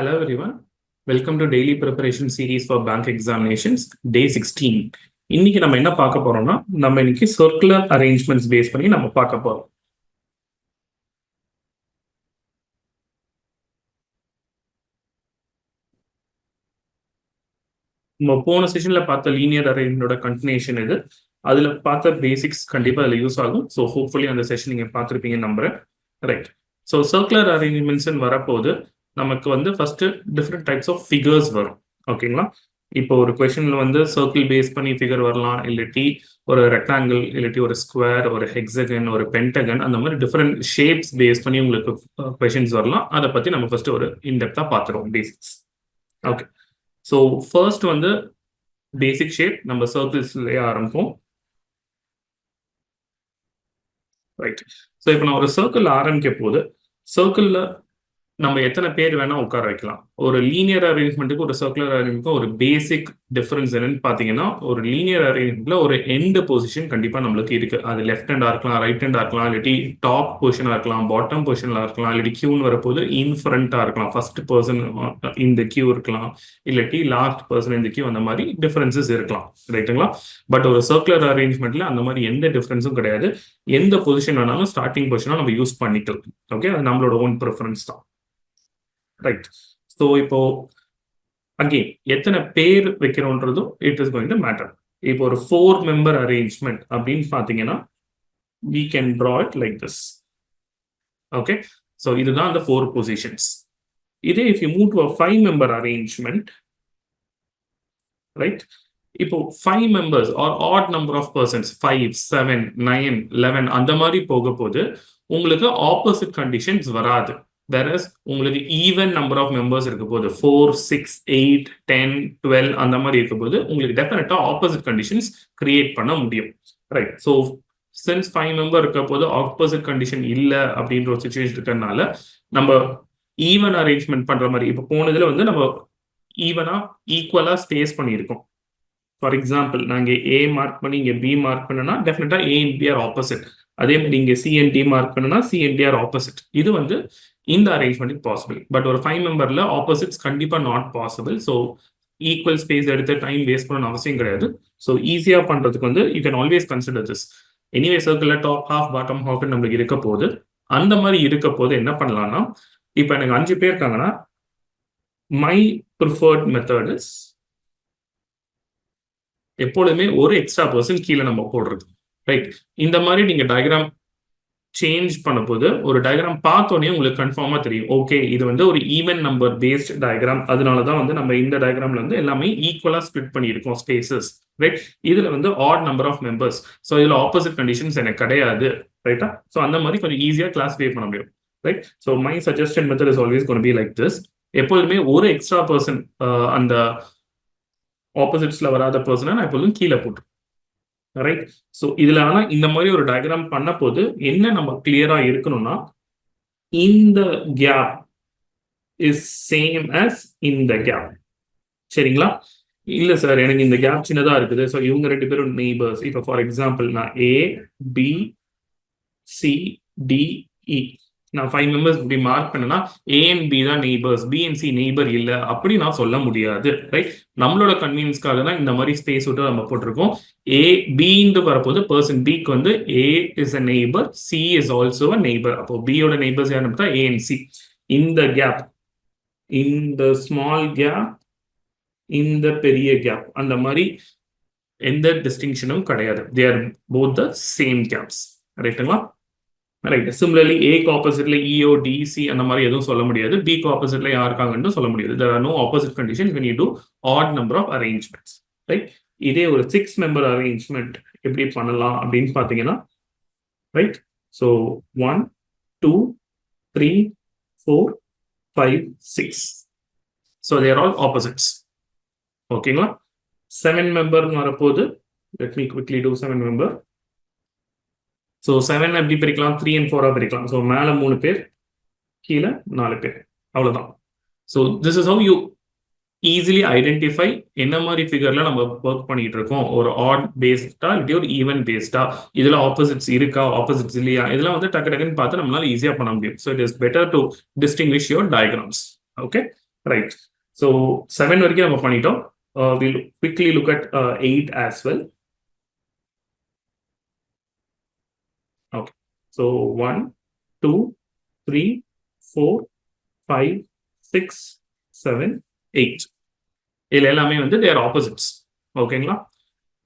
Hello everyone. Welcome to daily preparation series for bank examinations day 16. இன்னைக்கு நம்ம என்ன பார்க்க போறோம்னா நம்ம இன்னைக்கு circular arrangements பேஸ் பண்ணி நம்ம பார்க்க போறோம். நம்ம போன செஷன்ல பார்த்த லீனியர் அரேஞ்ச்மெண்டோட கண்டினியூஷன் இது. அதுல பார்த்த பேசிக்ஸ் கண்டிப்பா அதுல யூஸ் ஆகும். ஸோ ஹோப்ஃபுல்லி அந்த செஷன் நீங்க பார்த்துருப்பீங்கன்னு நம்புறேன். ரைட். ஸோ சர்க்குலர் அரேஞ்ச்மெண்ட்ஸ் வரப்போது நமக்கு வந்து first different types of figures வரும். ஓகேங்களா? இப்போ ஒரு கொஸ்டின்ல வந்து சர்க்கிள் பேஸ் பண்ணி ஃபிகர் வரலாம், இல்லாட்டி ஒரு ரெக்டாங்கிள், இல்லாட்டி ஒரு ஸ்கொயர், ஒரு ஹெக்ஸகன், ஒரு பென்டகன், அந்த மாதிரி டிஃப்ரெண்ட் ஷேப்ஸ் பேஸ் பண்ணி உங்களுக்கு கொஸ்டின்ஸ் வரலாம். அதை பத்தி நம்ம ஃபர்ஸ்ட் ஒரு இன்டெப்தா பார்த்துருவோம் பேசிக்ஸ். ஓகே. ஸோ ஃபர்ஸ்ட் வந்து பேசிக் ஷேப் நம்ம சர்க்கிள்ஸ்லயே ஆரம்பிப்போம். ரைட். ஸோ இப்போ நான் ஒரு சர்க்கிள் ஆரம்பிக்க போது சர்க்கிள்ல நம்ம எத்தனை பேர் வேணா உட்கார வைக்கலாம். ஒரு லீனியர் அரேஞ்ச்மெண்ட்டுக்கு ஒரு சர்க்குலர் அரேஞ்ச்மெண்ட்டுக்கு ஒரு பேசிக் டிஃபரன்ஸ் என்னன்னு பாத்தீங்கன்னா, ஒரு லீனியர் அரேஞ்ச்மெண்ட்ல ஒரு எண்ட் பொசிஷன் கண்டிப்பா நம்மளுக்கு இருக்கு. அது லெஃப்ட் ஹேண்டா இருக்கலாம், ரைட் ஹேண்டா இருக்கலாம், இல்லாட்டி டாப் பொசிஷனா இருக்கலாம், பாட்டம் பொசிஷன்ல இருக்கலாம், இல்லாட்டி கியூன்னு வரப்போது இன் ஃப்ரண்டா இருக்கலாம், ஃபர்ஸ்ட் பர்சன் இந்த கியூ இருக்கலாம், இல்லாட்டி லாஸ்ட் பர்சன் இந்த கியூ, அந்த மாதிரி டிஃபரன்சஸ் இருக்கலாம். ரைட்டுங்களா? பட் ஒரு சர்க்குலர் அரேஞ்ச்மெண்ட்ல அந்த மாதிரி எந்த டிஃபரன்ஸும் கிடையாது. எந்த பொசிஷன் வேணாலும் ஸ்டார்டிங் பொசிஷனா நம்ம யூஸ் பண்ணிக்கலாம். ஓகே, அது நம்மளோட ஓன் ப்ரிஃபரன்ஸ் தான். ரைட். ஸோ இப்போ அகெயின் எத்தனை பேர் வைக்கிறோன்றதும் it is going to matter. இப்போ ஒரு 4 மெம்பர் அரேஞ்ச்மெண்ட் அப்படின்னு பார்த்தீங்கன்னா we can draw it like this. Okay, so இதுதான் அந்த 4 பொசிஷன்ஸ். இதே if you move to a 5 member arrangement, right, இப்போ 5 members are odd number of persons 5, 7, 9, 11 அந்த மாதிரி போக போது உங்களுக்கு ஆப்போசிட் கண்டிஷன்ஸ் வராது. Whereas உங்களுக்கு ஈவன் நம்பர் ஆஃப் மெம்பர்ஸ் இருக்க போது 4, 6, 8, 10, 12 அந்த மாதிரி இருக்க போது உங்களுக்கு டெஃபினட்டா ஆப்போசிட் கண்டிஷன்ஸ் கிரியேட் பண்ண முடியும். ரைட். ஸோ சின்ஸ் 5 மெம்பர் இருக்க போது ஆப்போசிட் கண்டிஷன் இல்லை அப்படின்ற ஒரு சுச்சுவேஷன் இருக்கிறதுனால நம்ம ஈவன் அரேஞ்ச்மெண்ட் பண்ற மாதிரி இப்போ போனதுல வந்து நம்ம ஈவனா ஈக்குவலா ஸ்பேஸ் பண்ணியிருக்கோம். ஃபார் எக்ஸாம்பிள் நான் இங்கே ஏ மார்க் பண்ணி இங்கே பி மார்க் பண்ணனா டெஃபினட்டா A and B are opposite. அதே மாதிரி இங்கே சி அண்ட் டி மார்க் பண்ணனா C and D are opposite. இது வந்து இந்த அரேஞ்ச்மெண்ட் பாசிபிள். பட் ஒரு 5 மெம்பர்ல ஆப்போசிட்ஸ் கண்டிப்பா not possible. So equal space எடுத்து டைம் வேஸ்ட் பண்ணணும் அவசியம் கிடையாது. ஸோ ஈஸியா பண்றதுக்கு வந்து you can always consider this. Anyway சர்க்கிள்ல டாப் ஹாஃப் பாட்டம் ஹாஃப் நம்மளுக்கு இருக்க போது அந்த மாதிரி இருக்க போது என்ன பண்ணலாம்னா, இப்போ எனக்கு 5 பேர் இருக்காங்கன்னா மை ப்ரிஃபர்ட் மெத்தட் இஸ் எப்பொழுதுமே ஒரு எக்ஸ்ட்ரா பர்சன் கீழே நம்ம போடுறது. ரைட். இந்த மாதிரி நீங்க டயக்ராம் சேஞ்ச் பண்ண போது ஒரு டயக்ராம் பார்த்தோன்னே உங்களுக்கு கன்ஃபார்மா தெரியும், ஓகே இது வந்து ஒரு ஈவன் நம்பர் பேஸ்ட் டயக்ராம். அதனாலதான் வந்து நம்ம இந்த டயக்ராம்ல வந்து எல்லாமே ஈக்குவலா ஸ்பிளிட் பண்ணியிருக்கோம் ஸ்பேசஸ். ரைட். இதுல வந்து odd number of members. So இதுல ஆப்போசிட் கண்டிஷன்ஸ் எனக்கு கிடையாது. ரைட்டா? ஸோ அந்த மாதிரி கொஞ்சம் ஈஸியா கிளாஸிஃபை பண்ண முடியும். Right. So my suggested method is always gonna be like this. எப்பொழுதுமே ஒரு எக்ஸ்ட்ரா பர்சன் அந்த ஆப்போசிட்ஸ்ல வராத பர்சனை நான் எப்போதும் கீழே போட்டு. ரைட். ஸோ இதுல ஆனா இந்த மாதிரி ஒரு டயக்ராம் பண்ண போது என்ன நம்ம கிளியரா இருக்கணும்னா, இந்த கேப் இஸ் சேம் அஸ் இந்த கேப். சரிங்களா? இல்ல சார் எனக்கு இந்த கேப் சின்னதா இருக்குது, ஸோ இவங்க 2 பேரும் நெய்பர்ஸ். இப்போ ஃபார் எக்ஸாம்பிள் நான் A B C D E நான் 5 மெம்பர்ஸ் இப்படி மார்க் பண்ணனா ஏ அண்ட் பி தான் neighbours, B and C neighbour இல்லை அப்படி நான் சொல்ல முடியாது. ரைட். நம்மளோட கன்வீனியன்ஸ்க்காக தான் இந்த மாதிரி ஸ்பேஸ் விட்டு நம்ம போட்டிருக்கோம். ஏ பின்னு வரப்போது பர்சன் பிக்கு வந்து A is a neighbour, C is also a neighbour. அப்போ பியோட நெய்பர்ஸ் யாருன்னு பார்த்தா ஏ அண்ட் சி. இந்த கேப், இந்த ஸ்மால் கேப், இந்த பெரிய கேப், அந்த மாதிரி எந்த டிஸ்டிங்ஷனும் கிடையாது. They are both the same gaps. ரைட்டுங்களா? ரைட். சிமிலர்லி ஏக்கு ஆப்போசிட்ல இஓ டிசி அந்த மாதிரி எதுவும் சொல்ல முடியாது. பிக்கு ஆப்போசிட்ல யார் இருக்காங்கன்னு சொல்ல முடியாது. There are no opposite conditions when you do odd number of arrangements. Right. இதே ஒரு 6 மெம்பர் அரேஞ்ச்மெண்ட் எப்படி பண்ணலாம் அப்படின்னு பாத்தீங்கன்னா, right. So 1 2 3 4 5 6. So they're all opposites. ஓகேங்களா? 7 மெம்பர்னு வரப்போது let me quickly do 7 member. So 7 எப்படி பிரிக்கலாம்? 3 and 4 பிரிக்கலாம். ஸோ மேலே 3 பேர், கீழே 4 பேர், அவ்வளோதான். So this is how you easily identify என்ன மாதிரி ஃபிகர்ல நம்ம ஒர்க் பண்ணிட்டு இருக்கோம். ஒரு ஆட் பேஸ்டா இல்லை ஒரு ஈவன் பேஸ்டா, இதுல ஆப்போசிட்ஸ் இருக்கா, ஆப்போசிட்ஸ் இல்லையா, இதெல்லாம் வந்து டக்கு டக்குன்னு பார்த்து நம்மளால ஈஸியா பண்ண முடியும். So it is better to distinguish your diagrams. Okay, right. So 7 வரைக்கும் நம்ம பண்ணிட்டோம். We'll quickly look at 8 as well. Okay. So 1, 2, 3, 4, 5, 6, 7, 8. இதில் எல்லாமே வந்து they are opposites. ஓகேங்களா?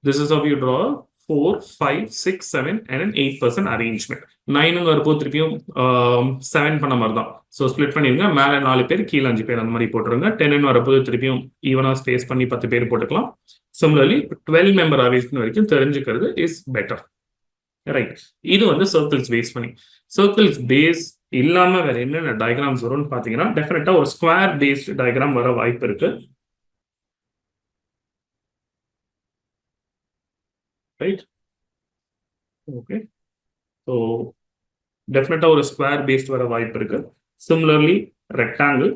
This is how you draw 4, 5, 6, 7 and an 8% arrangement. 9 வரப்போ திருப்பியும் 7 பண்ண மாதிரி தான். ஸோ ஸ்பிளிட் பண்ணிருங்க. மேலே 4 பேர், கீழே 5 பேர், அந்த மாதிரி போட்டுருங்க. 10 வரப்போ திருப்பியும் ஈவனா ஸ்பேஸ் பண்ணி 10 பேர் போட்டுக்கலாம். சிமிலர்லி 12 மெம்பர் அரேஞ்ச்மெண்ட் வரைக்கும் தெரிஞ்சுக்கிறது இஸ் பெட்டர். ரைட். இது வந்து சர்க்கிள்ஸ் பேஸ் பண்ணி. சர்க்கிள்ஸ் பேஸ் இல்லாம வேற என்னென்ன டயக்ராம்ஸ் வரும்னு பாத்தீங்கன்னா, டெஃபினட்டா ஒரு ஸ்கொயர் பேஸ்ட் டயக்ராம் வர வாய்ப்பு இருக்கு. ரைட். ஓகே. ஸோ டெஃபினட்டா ஒரு ஸ்கொயர் பேஸ்ட் வர வாய்ப்பு இருக்கு. Similarly rectangle.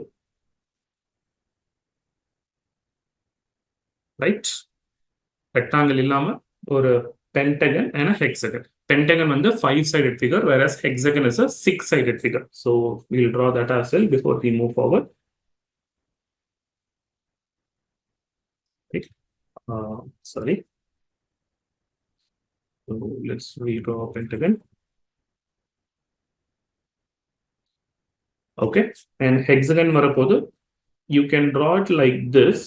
ரைட். ரெக்டாங்கிள் இல்லாம ஒரு pentagon and a hexagon. Pentagon வந்து 5-sided figure, whereas hexagon is a 6-sided figure. So we'll draw that as well before we move forward. Right. Sorry. So let's redraw pentagon. Okay. And hexagon வரப்போது, you can draw it like this.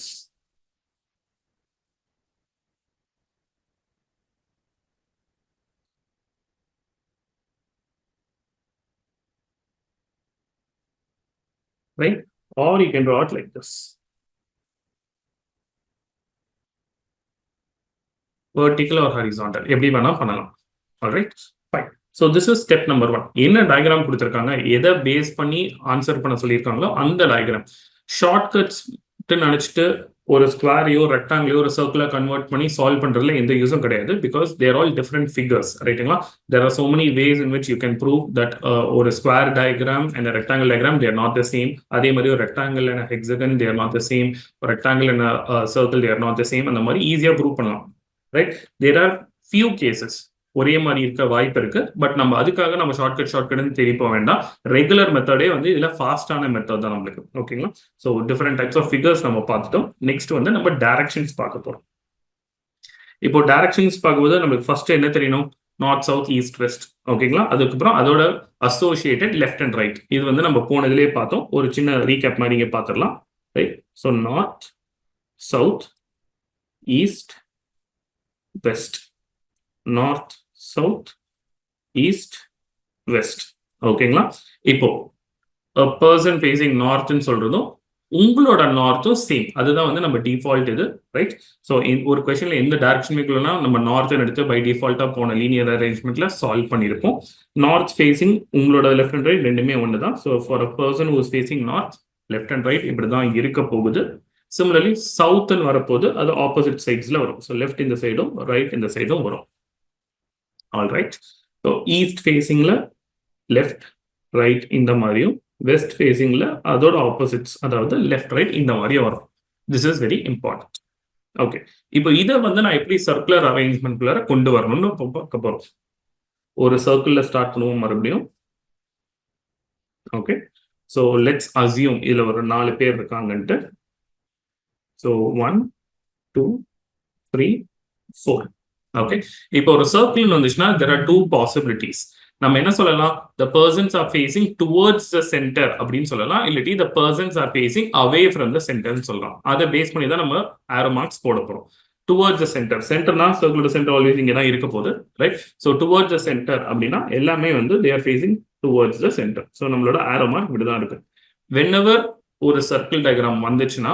Right? Or you can draw it like this. Vertical or horizontal. எப்படி வேணா பண்ணலாம். Alright? Fine. So this is step number 1. என்ன diagram கொடுத்திருக்காங்க, எதை base பண்ணி answer பண்ண சொல்லியிருக்காங்களோ அந்த டயக்ராம். ஷார்ட்கட்ஸ் நினைச்சிட்டு ஒரு ஸ்கொயரையோ ரெக்டாங்கிளையோ ஒரு சர்க்கிளா கன்வெர்ட் பண்ணி சால்வ் பண்றதுல எந்த யூஸும் கிடையாது. Because they're all different figures. ரைட்டுங்களா? There are so many ways in which you can prove that ஒரு square diagram and rectangle diagram they're not the same. அதே மாதிரி ஒரு rectangle and hexagon they're not the same. Rectangle and circle they're not the same. அந்த மாதிரி ஈஸியா prove பண்ணலாம். Right. There are few cases ஒரே மாதிரி இருக்க வாய்ப்பு இருக்கு. பட் நம்ம அதுக்காக நம்ம ஷார்ட்கட்னு தெரிய போக வேண்டாம். ரெகுலர் மெத்தடே வந்து இதுல ஃபாஸ்டான மெத்தட் தான் நம்மளுக்கு. ஓகேங்களா? So different types of figures நம்ம பார்த்துட்டோம். நெக்ஸ்ட் வந்து நம்ம டைரக்ஷன்ஸ் பார்க்க போறோம். இப்போ டைரக்ஷன்ஸ் பார்க்கும்போது நம்மளுக்கு ஃபர்ஸ்ட் என்ன தெரியணும்? North, south, east, west. ஓகேங்களா? அதுக்கப்புறம் அதோட அசோசியேட்டட் லெஃப்ட் அண்ட் ரைட். இது வந்து நம்ம போனதுலேயே பார்த்தோம். ஒரு சின்ன ரீகேப் மாதிரி இங்கே பார்த்துடலாம். Right. So north, south, east, west. North, south, east, west. ஓகேங்களா? இப்போ a person facing north ன்னு சொல்றதும் உங்களோட நார்த்தும் சேம். அதுதான் வந்து நம்ம டிஃபால்ட் இது. ரைட். ஸோ ஒரு கொஸ்டின்ல எந்த டைரக்ஷன் மேற்கொள்ளனா நம்ம நார்த் எடுத்து பை டிஃபால்ட்டா போன லீனியர் அரேஞ்ச்மெண்ட்ல சால்வ் பண்ணியிருப்போம். நார்த் ஃபேசிங் உங்களோட லெஃப்ட் அண்ட் ரைட் ரெண்டுமே ஒன்று தான். So for a person who is facing north, left and right இப்படி தான் இருக்க போகுது. சிமிலர்லி சவுத்னு வரப்போது அது ஆப்போசிட் சைட்ஸ்ல வரும். ஸோ லெஃப்ட் இந்த சைடும் ரைட் இந்த சைடும் வரும். All right. ஸோ ஈஸ்ட் ஃபேசிங்ல லெஃப்ட் ரைட் இந்த மாதிரியும், வெஸ்ட் ஃபேசிங்ல அதோட ஆப்போசிட்ஸ் அதாவது லெஃப்ட் ரைட் இந்த மாதிரியும் வரும். This is very important. Okay. இப்போ இதை வந்து நான் எப்படி சர்க்குலர் அரேஞ்ச்மெண்ட்குள்ளார கொண்டு வரணும்னு பார்க்க போறோம். ஒரு சர்க்கிள்ல ஸ்டார்ட் பண்ணுவோம் மறுபடியும். ஓகே. ஸோ லெட்ஸ் அசியூம் இதுல ஒரு 4 பேர் இருக்காங்கன்ட்டு. ஸோ 1, 2, 3, 4. ஓகே. இப்போ ஒரு சர்க்கிள் வந்துச்சுன்னா there are 2 possibilities. நம்ம என்ன சொல்லலாம்? the persons are facing towards the center அப்படின்னு சொல்லலாம். இல்லாட்டி the persons are facing away from the center சொல்லலாம். அதை பேஸ் பண்ணி தான் நம்ம arrow marks போட போறோம். towards the center. சென்டர்னா சர்க்கிளோட சென்டர் ஆல்வேஸ் இங்கே தான் இருக்க போகுது. Right. So towards the center அப்படின்னா எல்லாமே வந்து they are facing towards the center. So நம்மளோட arrow mark இப்படி தான் இருக்கு. whenever ஒரு சர்க்கிள் டயக்ராம் வந்துச்சுன்னா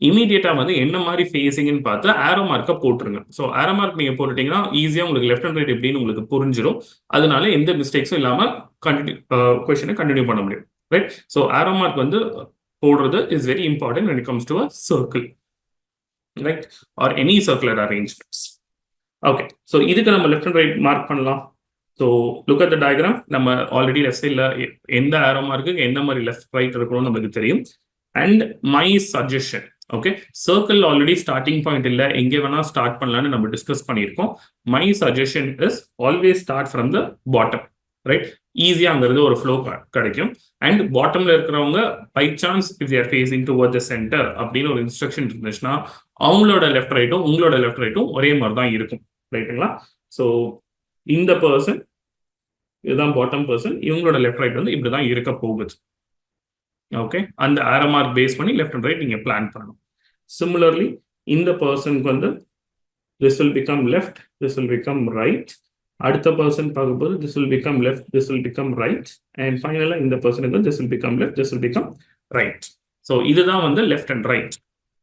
இமீடியட்டா வந்து என்ன மாதிரி ஃபேசிங்னு பார்த்து ஆரோ மார்க்கை போட்டுருங்க. ஸோ ஆரோ மார்க் நீங்க போட்டுட்டீங்கன்னா ஈஸியா உங்களுக்கு லெஃப்ட் அண்ட் ரைட் எப்படின்னு உங்களுக்கு புரிஞ்சிடும். அதனால எந்த மிஸ்டேக்ஸும் இல்லாம கொஸ்டினை கண்டினியூ பண்ண முடியும். ரைட். ஸோ ஆரோ மார்க் வந்து போடுறது is very important when it comes to a circle, right, or any circular arrangements. Okay. So இதுக்கு நம்ம லெஃப்ட் அண்ட் ரைட் மார்க் பண்ணலாம். So look at the diagram. நம்ம ஆல்ரெடி லெஃப்ட் சைடில் எந்த ஆரோ மார்க்கு என்ன மாதிரி லெஃப்ட் ரைட் இருக்கணும்னு நமக்கு தெரியும். And my suggestion. Okay. Circle already starting point இல்லை, எங்கே வேணா ஸ்டார்ட் பண்ணலான்னு நம்ம டிஸ்கஸ் பண்ணியிருக்கோம். My suggestion is always start from the bottom. Right? ஈஸியா அங்க இருந்து ஒரு ஃப்ளோ கிடைக்கும். அண்ட் பாட்டம்ல இருக்கிறவங்க by chance if they're facing toward the centre அப்படின்னு ஒரு இன்ஸ்ட்ரக்ஷன் இருந்துச்சுன்னா அவங்களோட லெஃப்ட் ரைட்டும் உங்களோட லெஃப்ட் ரைட்டும் ஒரே மாதிரி தான் இருக்கும். ரைட்டுங்களா? ஸோ இந்த பர்சன் இதுதான் பாட்டம் பர்சன், இவங்களோட லெஃப்ட் ரைட் வந்து இப்படிதான் இருக்க போகுது. ஓகே, அந்த ஆரோ மார்க் பேஸ் பண்ணி லெஃப்ட் அண்ட் ரைட் நீங்க பிளான் பண்ணணும். சிமிலர்லி இந்த பர்சனுக்கு வந்து this will become left, this will become right. அடுத்த பர்சன் பார்க்கும்போது this will become left, this will become right. And finally இந்த பர்சனுக்கு this will become left, this will become right. So இதுதான் வந்து left and right.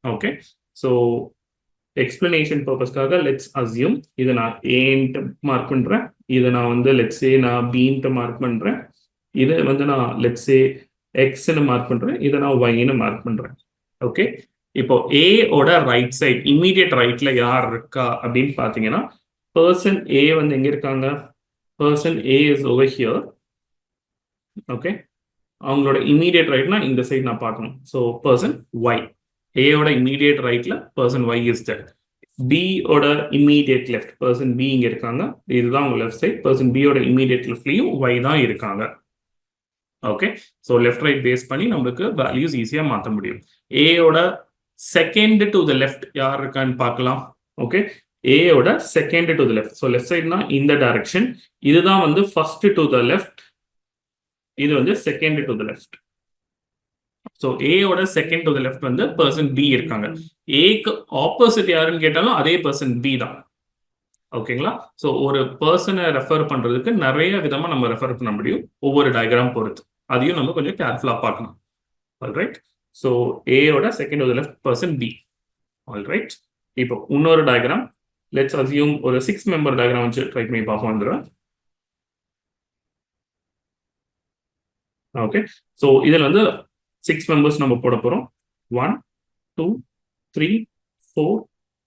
Okay. So explanation purpose-காக let's assume இதை நான் A mark பண்றேன், இதை நான் வந்து let's say நான் B மார்க் பண்றேன், இதை வந்து நான் let's say X மார்க் பண்றேன், இதை நான் Y மார்க் பண்றேன். ஓகே, இப்போ A ஓட ரைட் சைட் இமீடியட் ரைட்ல யார் இருக்கா அப்படின்னு பாத்தீங்கன்னா பர்சன் A வந்து எங்க இருக்காங்க? Person A is over here. Okay, அவங்களோட இமீடியட் ரைட்னா இந்த சைடு நான் பார்க்கணும். ஸோ பர்சன் Y, A ஓட இமீடியட் ரைட்ல person Y is there. B ஓட இமீடியட் லெஃப்ட் பர்சன் B இங்க இருக்காங்க, இதுதான் உங்க லெஃப்ட் சைட். பர்சன் B ஓட இமீடியட் லெஃப்ட்லயும் Y தான் இருக்காங்க. Okay, so left right base பண்ணி நம்மளுக்கு வேல்யூஸ் ஈஸியா மாற்ற முடியும். A ஓட செகண்ட் டு த லெஃப்ட் யார் இருக்கான்னு பார்க்கலாம். ஓகே, A ஓட second to the left. So left சைட்னா இந்த டைரக்ஷன், இதுதான் வந்து ஃபர்ஸ்ட் டு த லெஃப்ட், இது வந்து second to the left. So A ஓட செகண்ட் டு த லெஃப்ட் வந்து பர்சன் B இருக்காங்க. ஏக்கு ஆப்போசிட் யாருன்னு கேட்டாலும் அதே பர்சன் B தான். ஓகேங்களா? ஸோ ஒரு பர்சனை ரெஃபர் பண்றதுக்கு நிறைய விதமா நம்ம ரெஃபர் பண்ண முடியும் ஒவ்வொரு டயக்ராம் பொறுத்து. அதையும் நம்ம கொஞ்சம் கேர்ஃபுல்லா பார்க்கணும். ஆல்ரைட், ஸோ A ஓட second to the left person B. Alright, இப்போ இன்னொரு டயக்ராம் லெட்ஸ் அசியூம் ஒரு 6 மெம்பர் டயக்ராம் வச்சு ட்ரை பண்ணி பார்ப்போம். வந்துடும். ஓகே, ஸோ இதில் வந்து 6 மெம்பர்ஸ் நம்ம போட போகிறோம். 1 2 3 4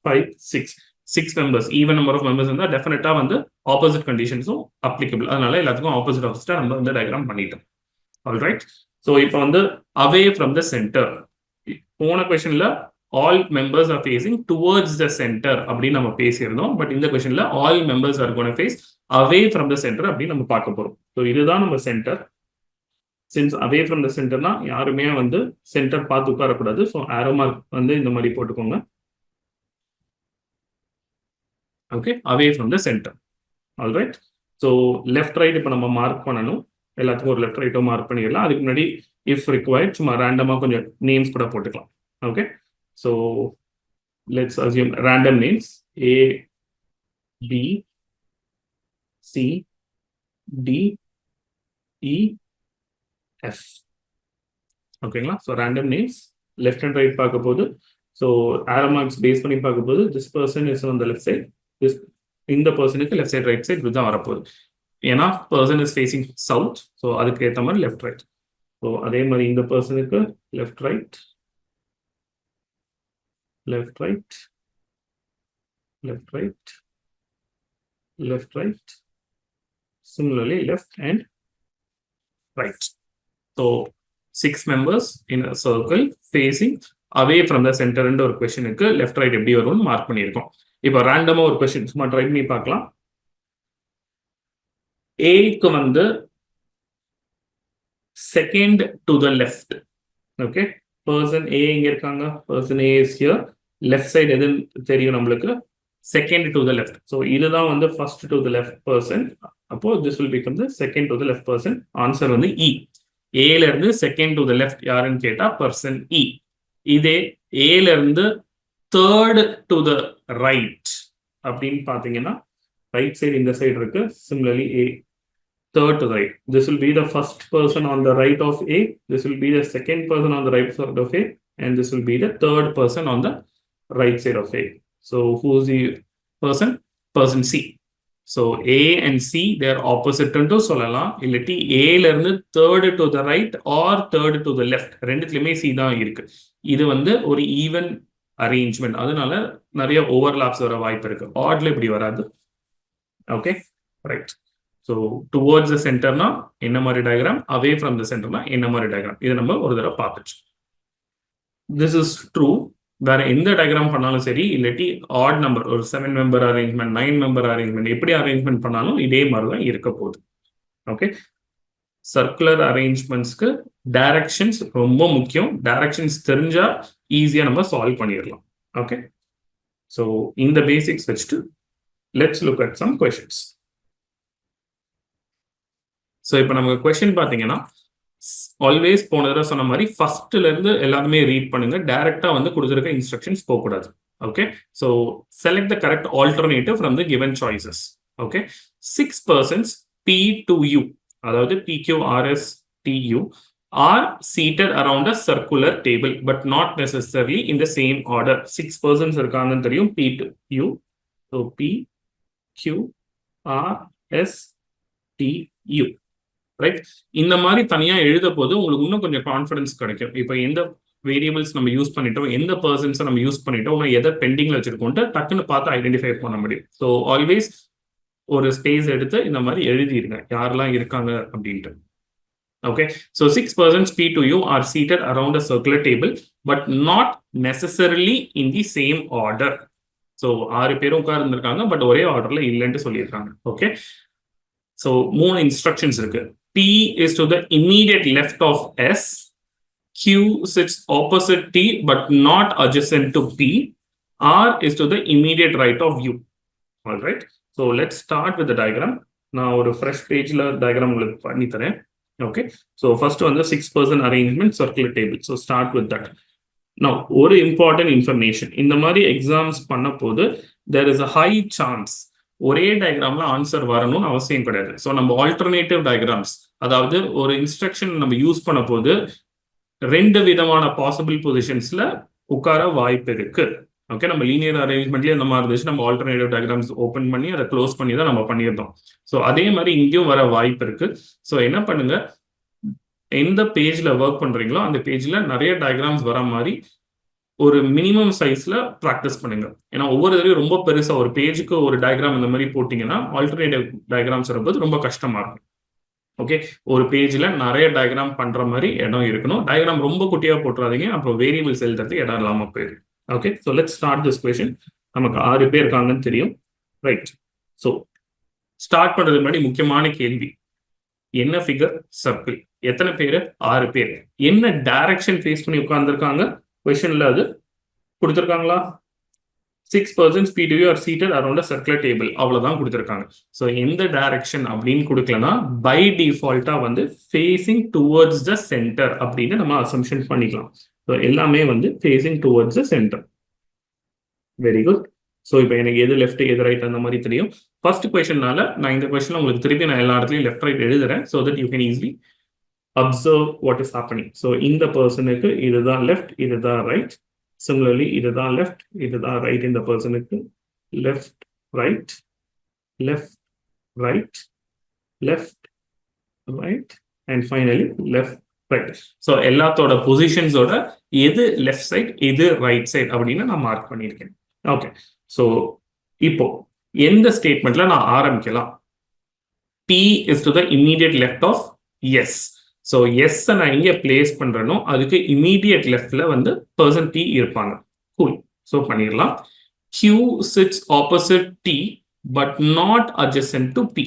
5 6 6 members. Even number of members இருந்தால் டெஃபினட்டாக வந்து ஆப்போசிட் கண்டிஷன்ஸும் அப்ளிகபிள். அதனால எல்லாத்துக்கும் ஆப்போசிட் ஆப்போசிட்டாக நம்ம வந்து டயக்ராம் பண்ணிட்டோம். ஆல்ரைட், ஸோ இப்போ வந்து அவே ஃப்ரம் த சென்டர். போன கொஸ்டின்ல all members are facing towards the center அப்படின்னு நம்ம பேசியிருந்தோம். பட் இந்த கொஸ்டின்ல all members are going to face away from the center அப்படின்னு நம்ம பார்க்க போறோம். ஸோ இதுதான் நம்ம centre. Since away from the சென்டர்னா யாருமே வந்து சென்டர் பார்த்து உட்காரக்கூடாது. ஸோ ஆரோ மார்க் வந்து இந்த மாதிரி போட்டுக்கோங்க. Okay, away from the centre. Alright, so left right இப்போ நம்ம மார்க் பண்ணணும். எல்லாத்துக்கும் ஒரு லெஃப்ட் ரைட்டோ மார்க் பண்ணிடலாம். அதுக்கு முன்னாடி இஃப் ரிக்வயர்ட் சும்மா ரேண்டமாக கொஞ்சம் நேம்ஸ் கூட போட்டுக்கலாம். Okay, so let's assume random names A, B, C, D, E, F. ஓகேங்களா? So random names left and right பார்க்க போது, ஸோ ஆரோ மார்க்ஸ் பேஸ் பண்ணி பார்க்க போது this person is on the left side, இந்த பர்சனுக்கு லெஃப்ட் சைட் ரைட் சைட் இதுதான் வரப்போகுது. ஏன்னா person is facing south, so அதுக்கு ஏற்ற மாதிரி லெஃப்ட் ரைட். ஸோ அதே மாதிரி இந்த பர்சனுக்கு left right left right left right left right, similarly left and right. So 6 members in a circle facing away from the center என்ற ஒரு क्वेश्चनக்கு left right எப்படி வரும்னு மார்க் பண்ணியிருக்கோம். இப்போ ரேண்டமா ஒரு क्वेश्चन சும்மா ட்ரை பண்ணி பார்க்கலாம். Aக்கு வந்து second to the left. Okay, person A இங்க இருக்காங்க, person A is here. Left side எதுன்னு தெரியும் நம்மளுக்கு, second to the left. So இதுதான் வந்து first to the left person. அப்போ this will become the second to the left person. Answer வந்து E. ஏல இருந்து செகண்ட் டு த லெஃப்ட் யாருன்னு கேட்டா பர்சன் இ. இதே ஏல இருந்து தேர்ட் டு த ரைட் அப்படின்னு பாத்தீங்கன்னா ரைட் சைடு இந்த சைடு இருக்கு. Similarly A third to the right. This will be the first person on the right of A. This will be the second person on the right side of A. And this will be the third person on the right side of A. So who's the person? Person C. So A and C, they are opposite to சொல்லலாம். இல்லட்டி A ல இருந்து third to the right or third to the left. ரெண்டுத்துலயுமே C தான் இருக்கு. இது வந்து ஒரு even arrangement. அதனால நிறைய ஓவர்லாப்ஸ் வர வாய்ப்பு இருக்கு. ஆட்ல இப்படி வராது. Okay, right. So towards the சென்டர்னா என்ன மாதிரி டயக்ராம், அவே ஃப்ரம் த சென்டர்னா என்ன மாதிரி டயக்ராம், இதை நம்ம ஒரு தடவை பார்த்துச்சு. This is true. வேற எந்த டயக்ராம் பண்ணாலும் சரி, இல்லாட்டி ஆட் நம்பர் ஒரு 7 மெம்பர் அரேஞ்ச்மெண்ட் 9 மெம்பர் அரேஞ்ச்மெண்ட் எப்படி அரேஞ்ச்மெண்ட் பண்ணாலும் இதே மாதிரி தான் இருக்க போகுது. ஓகே, சர்க்குலர் அரேஞ்ச்மெண்ட்ஸ்க்கு டைரக்ஷன்ஸ் ரொம்ப முக்கியம். டைரக்ஷன்ஸ் தெரிஞ்சா ஈஸியா நம்ம சால்வ் பண்ணிடலாம். ஓகே, ஸோ இந்த பேசிக்ஸ் வச்சுட்டு let's look at some questions. So இப்போ நமக்கு கொஸ்டின் பார்த்தீங்கன்னா, ஆல்வேஸ் போன தடவை சொன்ன மாதிரி ஃபர்ஸ்ட்ல இருந்து எல்லாருமே ரீட் பண்ணுங்க. டைரக்டா வந்து கொடுத்துருக்க இன்ஸ்ட்ரக்ஷன்ஸ் போகக்கூடாது. Okay, so select the correct alternative from the given choices. Okay, 6 persons P to U, அதாவது PQRSTU are seated around a circular table but not necessarily in the same order. 6 persons இருக்காங்கன்னு தெரியும், P to U. So PQRSTU, right? இந்த மாதிரி தனியா எழுத போது உங்களுக்கு இன்னும் கொஞ்சம் கான்ஃபிடன்ஸ் கிடைக்கும். இப்போ எந்த வேரியபிள்ஸ் நம்ம யூஸ் பண்ணிட்டோம், எந்த பர்சன்ஸை நம்ம யூஸ் பண்ணிட்டோம், எதை பெண்டிங்ல வச்சிருக்கோம்ட்டு டக்குன்னு பார்த்து ஐடென்டிஃபை பண்ண முடியும். ஸோ ஆல்வேஸ் ஒரு ஸ்பேஸ் எடுத்து இந்த மாதிரி எழுதிருங்க யாரெல்லாம் இருக்காங்க அப்படின்ட்டு. Okay, so 6 persons P to U are seated around a circular table but not necessarily in the same order. So 6 பேரும் உட்கார்ந்துருக்காங்க பட் ஒரே ஆர்டர்ல இல்லைன்னு சொல்லியிருக்காங்க. ஓகே, ஸோ 3 இன்ஸ்ட்ரக்ஷன்ஸ் இருக்கு. P is to the immediate left of S. Q sits opposite T but not adjacent to P. R is to the immediate right of U. All right. So let's start with the diagram. நான் ஒரு fresh pageல diagram உங்களுக்கு பண்ணி தரேன். Okay. So first வந்து 6 person arrangement circular table. So start with that. Now ஒரு important information. இந்த மாதிரி exams பண்ண போது there is a high chance ஒரே டயக்ராம்ல ஆன்சர் வரணும்னு அவசியம் கிடையாது. ஸோ நம்ம ஆல்டர்னேட்டிவ் டயக்ராம்ஸ், அதாவது ஒரு இன்ஸ்ட்ரக்ஷன் நம்ம யூஸ் பண்ண போது 2 விதமான பாசிபிள் பொசிஷன்ஸ்ல உட்கார வாய்ப்பு இருக்கு. ஓகே, நம்ம லீனியர் அரேஞ்ச்மெண்ட்லேயே இந்த மாதிரி இருந்துச்சு, நம்ம ஆல்டர்னேட்டிவ் டயக்ராம்ஸ் ஓப்பன் பண்ணி அதை க்ளோஸ் பண்ணி தான் நம்ம பண்ணியிருந்தோம். ஸோ அதே மாதிரி இங்கேயும் வர வாய்ப்பு இருக்கு. ஸோ என்ன பண்ணுங்க, எந்த பேஜ்ல ஒர்க் பண்றீங்களோ அந்த பேஜ்ல நிறைய டயக்ராம்ஸ் வர மாதிரி ஒரு மினிமம் சைஸ்ல ப்ராக்டிஸ் பண்ணுங்க. ஏன்னா ஒவ்வொரு தடவையும் ரொம்ப பெருசா ஒரு பேஜுக்கு ஒரு டயக்ராம் இந்த மாதிரி போட்டீங்கன்னா ஆல்டர்னேட்டிவ் டயக்ராம்ஸ் வரும்போது ரொம்ப கஷ்டமா இருக்கும். ஓகே, ஒரு பேஜ்ல நிறைய டயக்ராம் பண்ற மாதிரி இடம் இருக்கணும். டயக்ராம் ரொம்ப குட்டியா போட்டுறாதீங்க, அப்புறம் வேரியபிள்ஸ் எழுதுறதுக்கு இடம் இல்லாம போயிடும். Okay, so let's start this question. நமக்கு 6 பேர் இருக்காங்கன்னு தெரியும், ரைட்? ஸோ ஸ்டார்ட் பண்றதுக்கு முன்னாடி முக்கியமான கேள்வி, என்ன ஃபிகர்? சர்க்கிள். எத்தனை பேர்? 6 பேர். என்ன டைரக்ஷன் ஃபேஸ் பண்ணி உட்கார்ந்துருக்காங்க? கொஸ்டின்ல அது கொடுத்துருக்காங்களா? 6 persons P to U are seated around a circular table, அவ்வளவுதான் கொடுத்துருக்காங்க. ஸோ எந்த டைரக்ஷன் அப்படின்னு கொடுக்கலன்னா பை டிஃபால்ட்டா வந்து ஃபேசிங் டுவர்ட்ஸ் த சென்டர் அப்படின்னு நம்ம அசம்ஷன் பண்ணிக்கலாம். ஸோ எல்லாமே வந்து facing towards the centre. Very good. So இப்போ எனக்கு எது லெஃப்ட் எது ரைட் அந்த மாதிரி தெரியும். ஃபர்ஸ்ட் கொஸ்டின்னால நான் இந்த கொஸ்டின்ல உங்களுக்கு திருப்பி நான் எல்லா இடத்துலையும் லெஃப்ட் ரைட் எழுதுறேன், so that you can easily observe what is happening. So இந்த பர்சனுக்கு இதுதான் லெஃப்ட், இதுதான் ரைட். Similarly இதுதான் லெஃப்ட், இதுதான் ரைட். இந்த பர்சனுக்கு left right left right left right and finally left right. So எல்லாத்தோட பொசிஷன்ஸோட எது லெஃப்ட் சைட் எது ரைட் சைட் அப்படின்னு நான் மார்க் பண்ணியிருக்கேன். ஓகே, ஸோ இப்போ எந்த ஸ்டேட்மெண்ட்ல நான் ஆரம்பிக்கலாம்? P is to the immediate left of S. So S நான் எங்கே பிளேஸ் பண்றேனோ அதுக்கு இமீடியட் லெஃப்ட்ல வந்து பர்சன் T இருப்பாங்க. கூல். ஸோ பண்ணிடலாம். Q sits opposite T but not adjacent to P.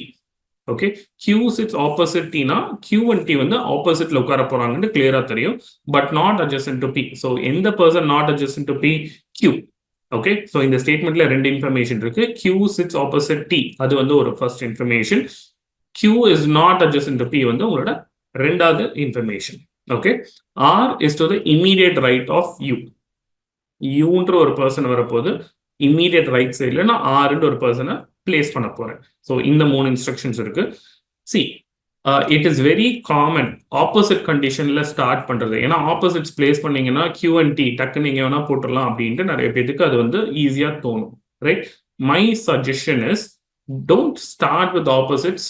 Okay, Q sits opposite T னா Q and T வந்து ஆப்போசிட்ல உட்கார போறாங்கன்னு கிளியரா தெரியும், but not adjacent to P. So எந்த person not adjacent to P? Q. Okay, so இந்த ஸ்டேட்மெண்ட்ல 2 இன்ஃபர்மேஷன் இருக்கு. Q sits opposite T, அது வந்து ஒரு first information. Q is not adjacent to P வந்து உங்களோட ரெண்டாவது information. Okay, R is to the immediate right of U. யூன்ற ஒரு பர்சன் வரப்போது இம்மீடியட் ரைட் சைட்ல நான் ஆர்ன்ற ஒரு பர்சனை பிளேஸ் பண்ண போறேன். ஸோ இந்த 3 இன்ஸ்ட்ரக்ஷன்ஸ் இருக்கு. See it is very common opposite கண்டிஷன்ல ஸ்டார்ட் பண்றது. ஏன்னா ஆப்போசிட்ஸ் பிளேஸ் பண்ணீங்கன்னா Q and T டக்குன்னு நீங்க வேணா போட்டுடலாம் அப்படின்ட்டு நிறைய பேருக்கு அது வந்து ஈஸியா தோணும், right? My suggestion is don't start with opposites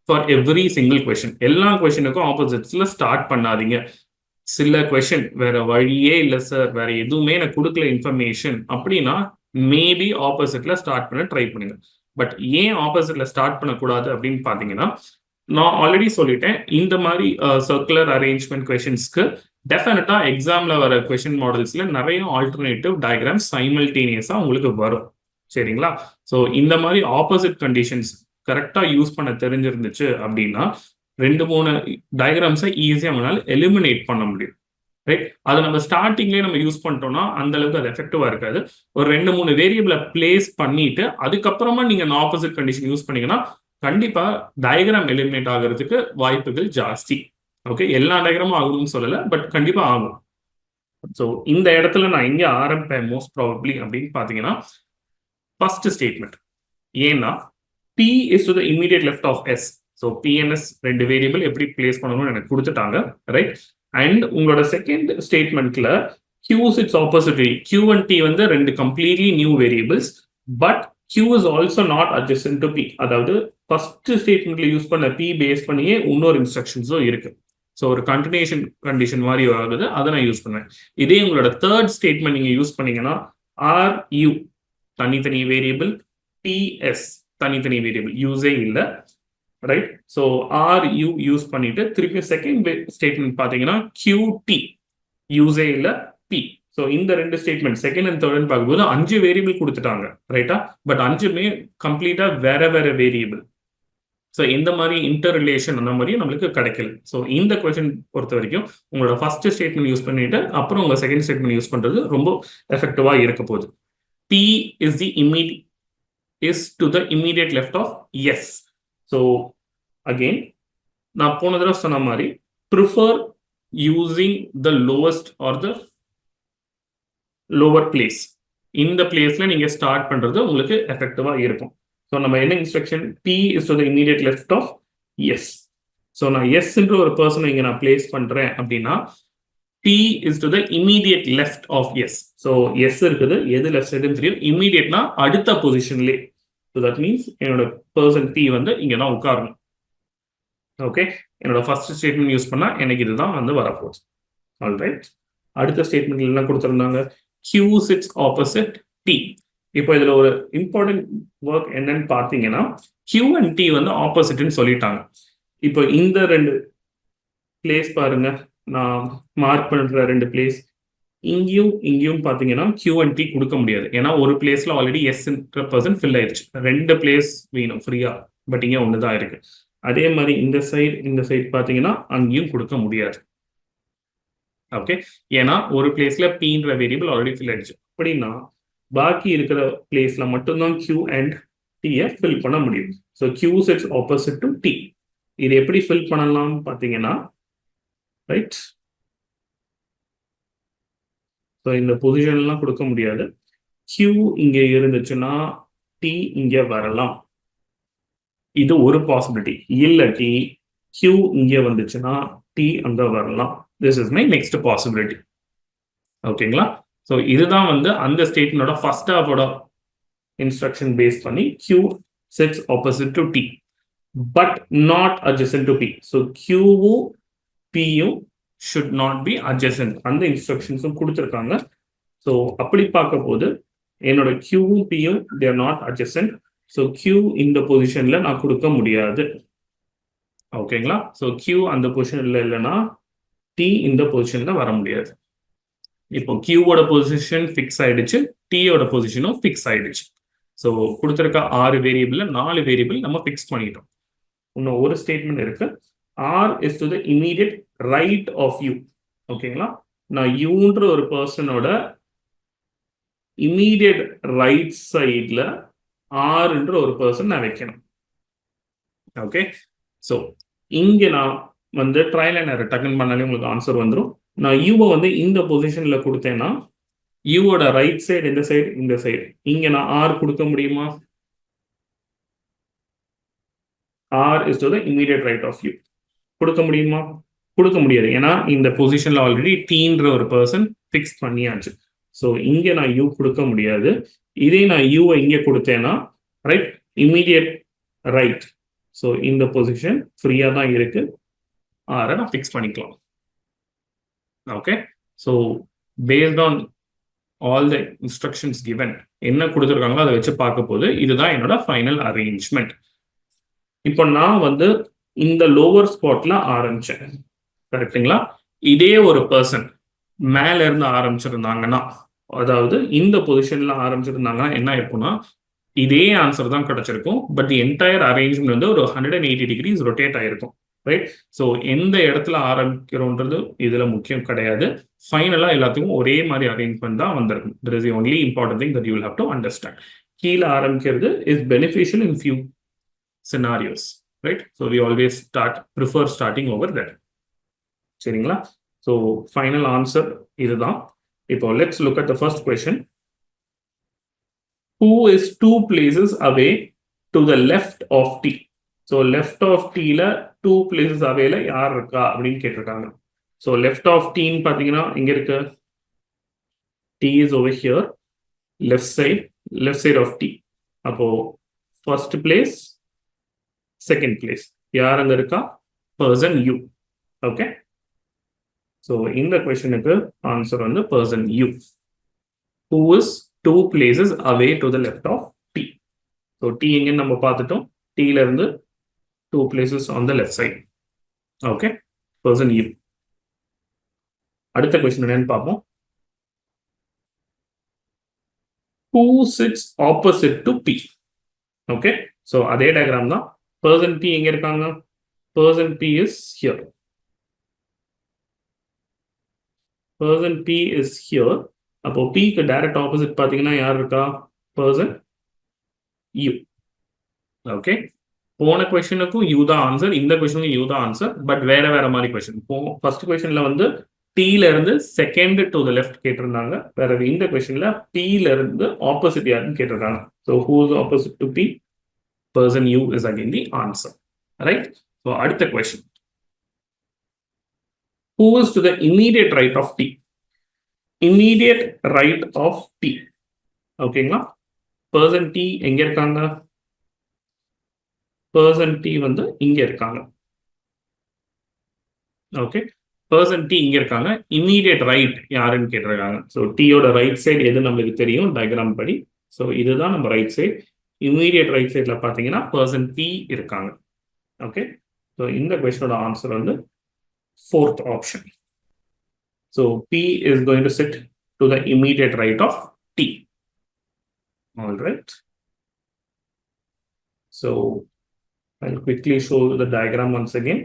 for every single question. எல்லா கொஸ்டினுக்கும் ஆப்போசிட்ஸ்ல ஸ்டார்ட் பண்ணாதீங்க. சில கொஸ்டின் வேற வழியே இல்லை சார், வேற எதுவுமே எனக்கு கொடுக்கல இன்ஃபர்மேஷன் அப்படின்னா மேபி ஆப்போசிட்ல ஸ்டார்ட் பண்ண ட்ரை பண்ணுங்க. பட் ஏன் ஆப்போசிட்ல ஸ்டார்ட் பண்ணக்கூடாது அப்படின்னு பாத்தீங்கன்னா, நான் ஆல்ரெடி சொல்லிட்டேன், இந்த மாதிரி சர்க்குலர் அரேஞ்ச்மெண்ட் கொஸ்டின்ஸ்க்கு டெஃபினட்டா எக்ஸாம்ல வர கொஸ்டின் மாடல்ஸ்ல நிறைய ஆல்டர்னேட்டிவ் டயக்ராம் சைமல்டேனியஸா உங்களுக்கு வரும். சரிங்களா? ஸோ இந்த மாதிரி ஆப்போசிட் கண்டிஷன்ஸ் கரெக்டா யூஸ் பண்ண தெரிஞ்சிருந்துச்சு அப்படின்னா 2-3 டயக்ராம்ஸை ஈஸியாக நம்மளால எலிமினேட் பண்ண முடியும். ரைட், அதை நம்ம ஸ்டார்டிங்லேயே நம்ம யூஸ் பண்ணிட்டோம்னா அந்த அளவுக்கு அது எஃபெக்டிவா இருக்காது. ஒரு 2-3 வேரியபிளை பிளேஸ் பண்ணிட்டு அதுக்கப்புறமா நீங்க ஆப்போசிட் கண்டிஷன் யூஸ் பண்ணீங்கன்னா கண்டிப்பா டயக்ராம் எலிமினேட் ஆகிறதுக்கு வாய்ப்புகள் ஜாஸ்தி. ஓகே, எல்லா டயக்ராமும் ஆகணும்னு சொல்லல, பட் கண்டிப்பா ஆகும். ஸோ இந்த இடத்துல நான் எங்க ஆரம்பிப்பேன் மோஸ்ட் ப்ராபப்ளி அப்படின்னு பாத்தீங்கன்னா ஃபர்ஸ்ட் ஸ்டேட்மெண்ட். ஏன்னா P is to the immediate left of S. So P N S 2 variable எப்படி பிளேஸ் பண்ணணும்னு எனக்கு கொடுத்துட்டாங்க. ரைட், அண்ட் உங்களோட செகண்ட் ஸ்டேட்மெண்ட்ல Q is its opposite. Q and T வந்து 2 completely new variables, but Q is also not adjacent to P. அதாவது first ஸ்டேட்மெண்ட்ல use பண்ண P பேஸ் பண்ணியே இன்னொரு இன்ஸ்ட்ரக்ஷன்ஸும் இருக்கு. ஸோ ஒரு கண்டினியூஷன் கண்டிஷன் மாதிரி ஆகுது, அதை நான் யூஸ் பண்ணுவேன். இதே உங்களோட தேர்ட் ஸ்டேட்மெண்ட் நீங்க யூஸ் பண்ணீங்கன்னா RU தனித்தனி வேரியபிள், TS தனித்தனி வேரியபிள், யூஸே இல்லை. ரைட், ஸோ RU யூஸ் பண்ணிட்டு திருப்பி செகண்ட் ஸ்டேட்மெண்ட் பார்த்தீங்கன்னா QT யூஸே இல்லை, P. ஸோ இந்த 2 ஸ்டேட்மெண்ட் செகண்ட் அண்ட் தேர்ட் பார்க்கும்போது 5 வேரியபிள் கொடுத்துட்டாங்க. ரைட்டா, பட் 5மே கம்ப்ளீட்டா வேற வேற வேரியபிள். ஸோ இந்த மாதிரி இன்டர் ரிலேஷன் அந்த மாதிரி நம்மளுக்கு கிடைக்கல. ஸோ இந்த கொஸ்டின் பொறுத்த வரைக்கும் உங்களோட ஃபர்ஸ்ட் ஸ்டேட்மெண்ட் யூஸ் பண்ணிட்டு அப்புறம் உங்க செகண்ட் ஸ்டேட்மெண்ட் யூஸ் பண்றது ரொம்ப எஃபெக்டிவா இருக்க போகுது. P is to the immediate left of S. So again, நான் போன தடவை சொன்ன மாதிரி prefer using the lowest or the lower place. இந்த பிளேஸ்ல நீங்க ஸ்டார்ட் பண்றது உங்களுக்கு எஃபெக்டிவா இருக்கும். ஸோ நம்ம என்ன instruction, P is to the immediate left of S. So நான் S என்ற ஒரு பர்சனை இங்க நான் பிளேஸ் பண்றேன் அப்படின்னா P is to the immediate left of S. So S இருக்குது, எது லெஃப்ட் சைடுன்னு தெரியும், இமீடியட்னா அடுத்த பொசிஷன்லே. ஸோ தட் மீன்ஸ் என்னோட பர்சன் P வந்து இங்க தான் உட்காரணும். ஓகே, என்னோட ஃபர்ஸ்ட் ஸ்டேட்மெண்ட் யூஸ் பண்ணா எனக்கு இதுதான் வந்து வரப்போகுது. ஆல்ரைட், அடுத்த ஸ்டேட்மெண்ட் என்ன கொடுத்துருந்தாங்க, Q sits opposite T. இப்போ இதுல ஒரு இம்பார்ட்டன்ட் ஒர்க் என்னன்னு பார்த்தீங்கன்னா Q and T வந்து ஆப்போசிட்னு சொல்லிட்டாங்க. இப்போ இந்த 2 பிளேஸ் பாருங்க, நான் மார்க் பண்ற 2 பிளேஸ் இங்கேயும் பார்த்தீங்கன்னா Q and T கொடுக்க முடியாது. ஏன்னா ஒரு பிளேஸ்ல ஆல்ரெடி S% ஃபில் ஆயிடுச்சு. 2 பிளேஸ் வேணும் ஃப்ரீயா, பட் இங்கே ஒன்று தான் இருக்கு. அதே மாதிரி இந்த சைடு பார்த்தீங்கன்னா அங்கேயும் கொடுக்க முடியாது. ஓகே, ஏன்னா ஒரு பிளேஸ்ல Pன்ற வேரியபிள் ஆல்ரெடி ஃபில் ஆயிடுச்சு. அப்படின்னா பாக்கி இருக்கிற பிளேஸ்ல மட்டும்தான் Q and T ஃபில் பண்ண முடியும். So Q sits opposite to T. இது எப்படி ஃபில் பண்ணலாம் பார்த்தீங்கன்னா, ரைட், ஸோ இந்த பொசிஷன்லாம் கொடுக்க முடியாது. Q இங்க இருந்துச்சுன்னா T இங்க வரலாம், இது ஒரு பாசிபிலிட்டி. இல்லாட்டி Q இங்க வந்துச்சுன்னா T அங்க வரலாம். This is my next possibility. ஓகேங்களா, ஸோ இதுதான் வந்து அந்த ஸ்டேட்மெண்டோட ஃபர்ஸ்ட் ஹாஃபோட இன்ஸ்ட்ரக்ஷன் பேஸ் பண்ணி Q sits opposite to T but not adjacent to P. So Qவும் Pயும் should not be adjacent. அந்த இன்ஸ்ட்ரக்ஷன்ஸும் கொடுத்துருக்காங்க. ஸோ அப்படி பார்க்க போது என்னோட Qவும் Pயும் they are not adjacent. So Q இந்த பொசிஷன்ல நான் கொடுக்க முடியாது. ஓகேங்களா, ஸோ Q அந்த பொசிஷன்ல இல்லைன்னா T இந்த பொசிஷன்ல வர முடியாது. இப்போ Qவோட பொசிஷன் ஃபிக்ஸ் ஆயிடுச்சு, Tயோட பொசிஷனும் ஃபிக்ஸ் ஆயிடுச்சு. ஸோ கொடுத்துருக்க 6 வேரியபிள் 4 வேரியபிள் நம்ம ஃபிக்ஸ் பண்ணிட்டோம். இன்னும் ஒரு ஸ்டேட்மெண்ட் இருக்கு, R is to the immediate right of U. ஓகேங்களா, நான் யூன்ற ஒரு பர்சனோட இமீடியட் ரைட் சைட்ல ஆர்ன்ற ஒரு பர்சன் நான் வைக்கணும். ஓகே, ஸோ இங்க நான் வந்து ட்ரையல் அண்ட் எரர் டக்குன்னு பண்ணாலே உங்களுக்கு ஆன்சர் வந்துடும். நான் யூவை வந்து இந்த பொசிஷன்ல கொடுத்தேன்னா யூவோட ரைட் சைடு இந்த சைடு இங்க நான் ஆர் கொடுக்க முடியுமா? R is to the immediate right of U கொடுக்க முடியுமா? கொடுக்க முடியாது. ஏன்னா இந்த பொசிஷன்ல ஆல்ரெடி டீன்ற ஒரு பர்சன் ஃபிக்ஸ் பண்ணியாச்சு. ஸோ இங்க நான் யூ கொடுக்க முடியாது. இதே நான் யூவை இங்க கொடுத்தேன்னா ரைட் இமீடியட் ரைட், ஸோ இந்த பொசிஷன் ஃப்ரீயா தான் இருக்கு, ஆரை நான் ஃபிக்ஸ் பண்ணிக்கலாம். Okay, so based on all the instructions given என்ன கொடுத்துருக்காங்களோ அதை வச்சு பார்க்க போது இதுதான் என்னோட ஃபைனல் அரேஞ்ச்மெண்ட். இப்போ நான் வந்து இந்த லோவர் ஸ்பாட்ல ஆரம்பிச்சேன், கரெக்டுங்களா? இதே ஒரு பர்சன் மேல இருந்து ஆரம்பிச்சிருந்தாங்கன்னா, அதாவது இந்த பொசிஷன்ல ஆரம்பிச்சிருந்தாங்கன்னா என்ன இருக்கும்னா இதே ஆன்சர் தான் கிடைச்சிருக்கும், பட் என்டையர் அரேஞ்ச்மெண்ட் வந்து ஒரு 180 டிகிரிஸ் ரொட்டேட் ஆயிருக்கும். ரைட்? ஸோ எந்த இடத்துல ஆரம்பிக்கிறோன்றது இதுல முக்கியம் கிடையாது. ஃபைனலா எல்லாத்துக்கும் ஒரே மாதிரி அரேஞ்ச்மெண்ட் தான் வந்திருக்கும். That is the only important thing that you will have to understand. கீழே ஆரம்பிக்கிறது is beneficial in few scenarios, right? So we always prefer starting over there. சரிங்களா? So final answer இதுதான். இப்போ let's look at the first question. Who is 2 places away to the left of T? So left of T ல 2 places away ல யார் இருக்கா அப்படின்னு கேட்டிருக்காங்க. So left of T ன்னு பாத்தீங்கன்னா இங்க இருக்கு. T is over here, left side of T. அப்போ first place, second place. யார் அங்க இருக்கா? Person U. Okay. So இந்த questionக்கு answer வந்து person U. Who is 2 places away to the left of T? So T எங்கன்னு நம்ம பார்த்துட்டோம். T ல இருந்து 2 places on the left side. Okay. Person U. அடுத்த question என்னன்னு பார்ப்போம். Who sits opposite to P? Okay. So அதே diagram தான். Person P எங்க இருக்காங்க? Person P is here. Person P is here. அப்போ P க்கு direct opposite பார்த்தீங்கன்னா யார் இருக்கா? Person U. Okay. போன கொஸ்டினுக்கும் U தான் ஆன்சர், இந்த கொஸ்டினுக்கும் U தான் ஆன்சர், பட் வேற வேற மாதிரி கொஸ்டின். ஃபர்ஸ்ட் கொஸ்டின்ல வந்து T ல இருந்து செகண்ட் டு த லெஃப்ட் கேட்டிருந்தாங்க. வேற இந்த கொஸ்டின்ல P ல இருந்து ஆப்போசிட் யாருன்னு கேட்டிருக்காங்க. So who is opposite to P? Person U is again the answer. Right? So அடுத்த question. Who is to the immediate right of T? Immediate right of T. ஓகேங்களா? Person T எங்க இருக்காங்க? Person T வந்து இங்க இருக்காங்க. Okay. Person T இங்க இருக்காங்க. Immediate right யாருன்னு கேட்டிருக்காங்க. ஸோ டீயோட ரைட் சைடு எது நம்மளுக்கு தெரியும் டயக்ராம் படி. ஸோ இதுதான் நம்ம ரைட் சைடு. இமீடியட் ரைட் சைடில் பார்த்தீங்கன்னா பர்சன் P இருக்காங்க. ஓகே. ஸோ இந்த கொஸ்டினோட ஆன்சர் வந்து fourth option. So P is going to sit to the immediate right of T. All right. So I'll quickly show the diagram once again.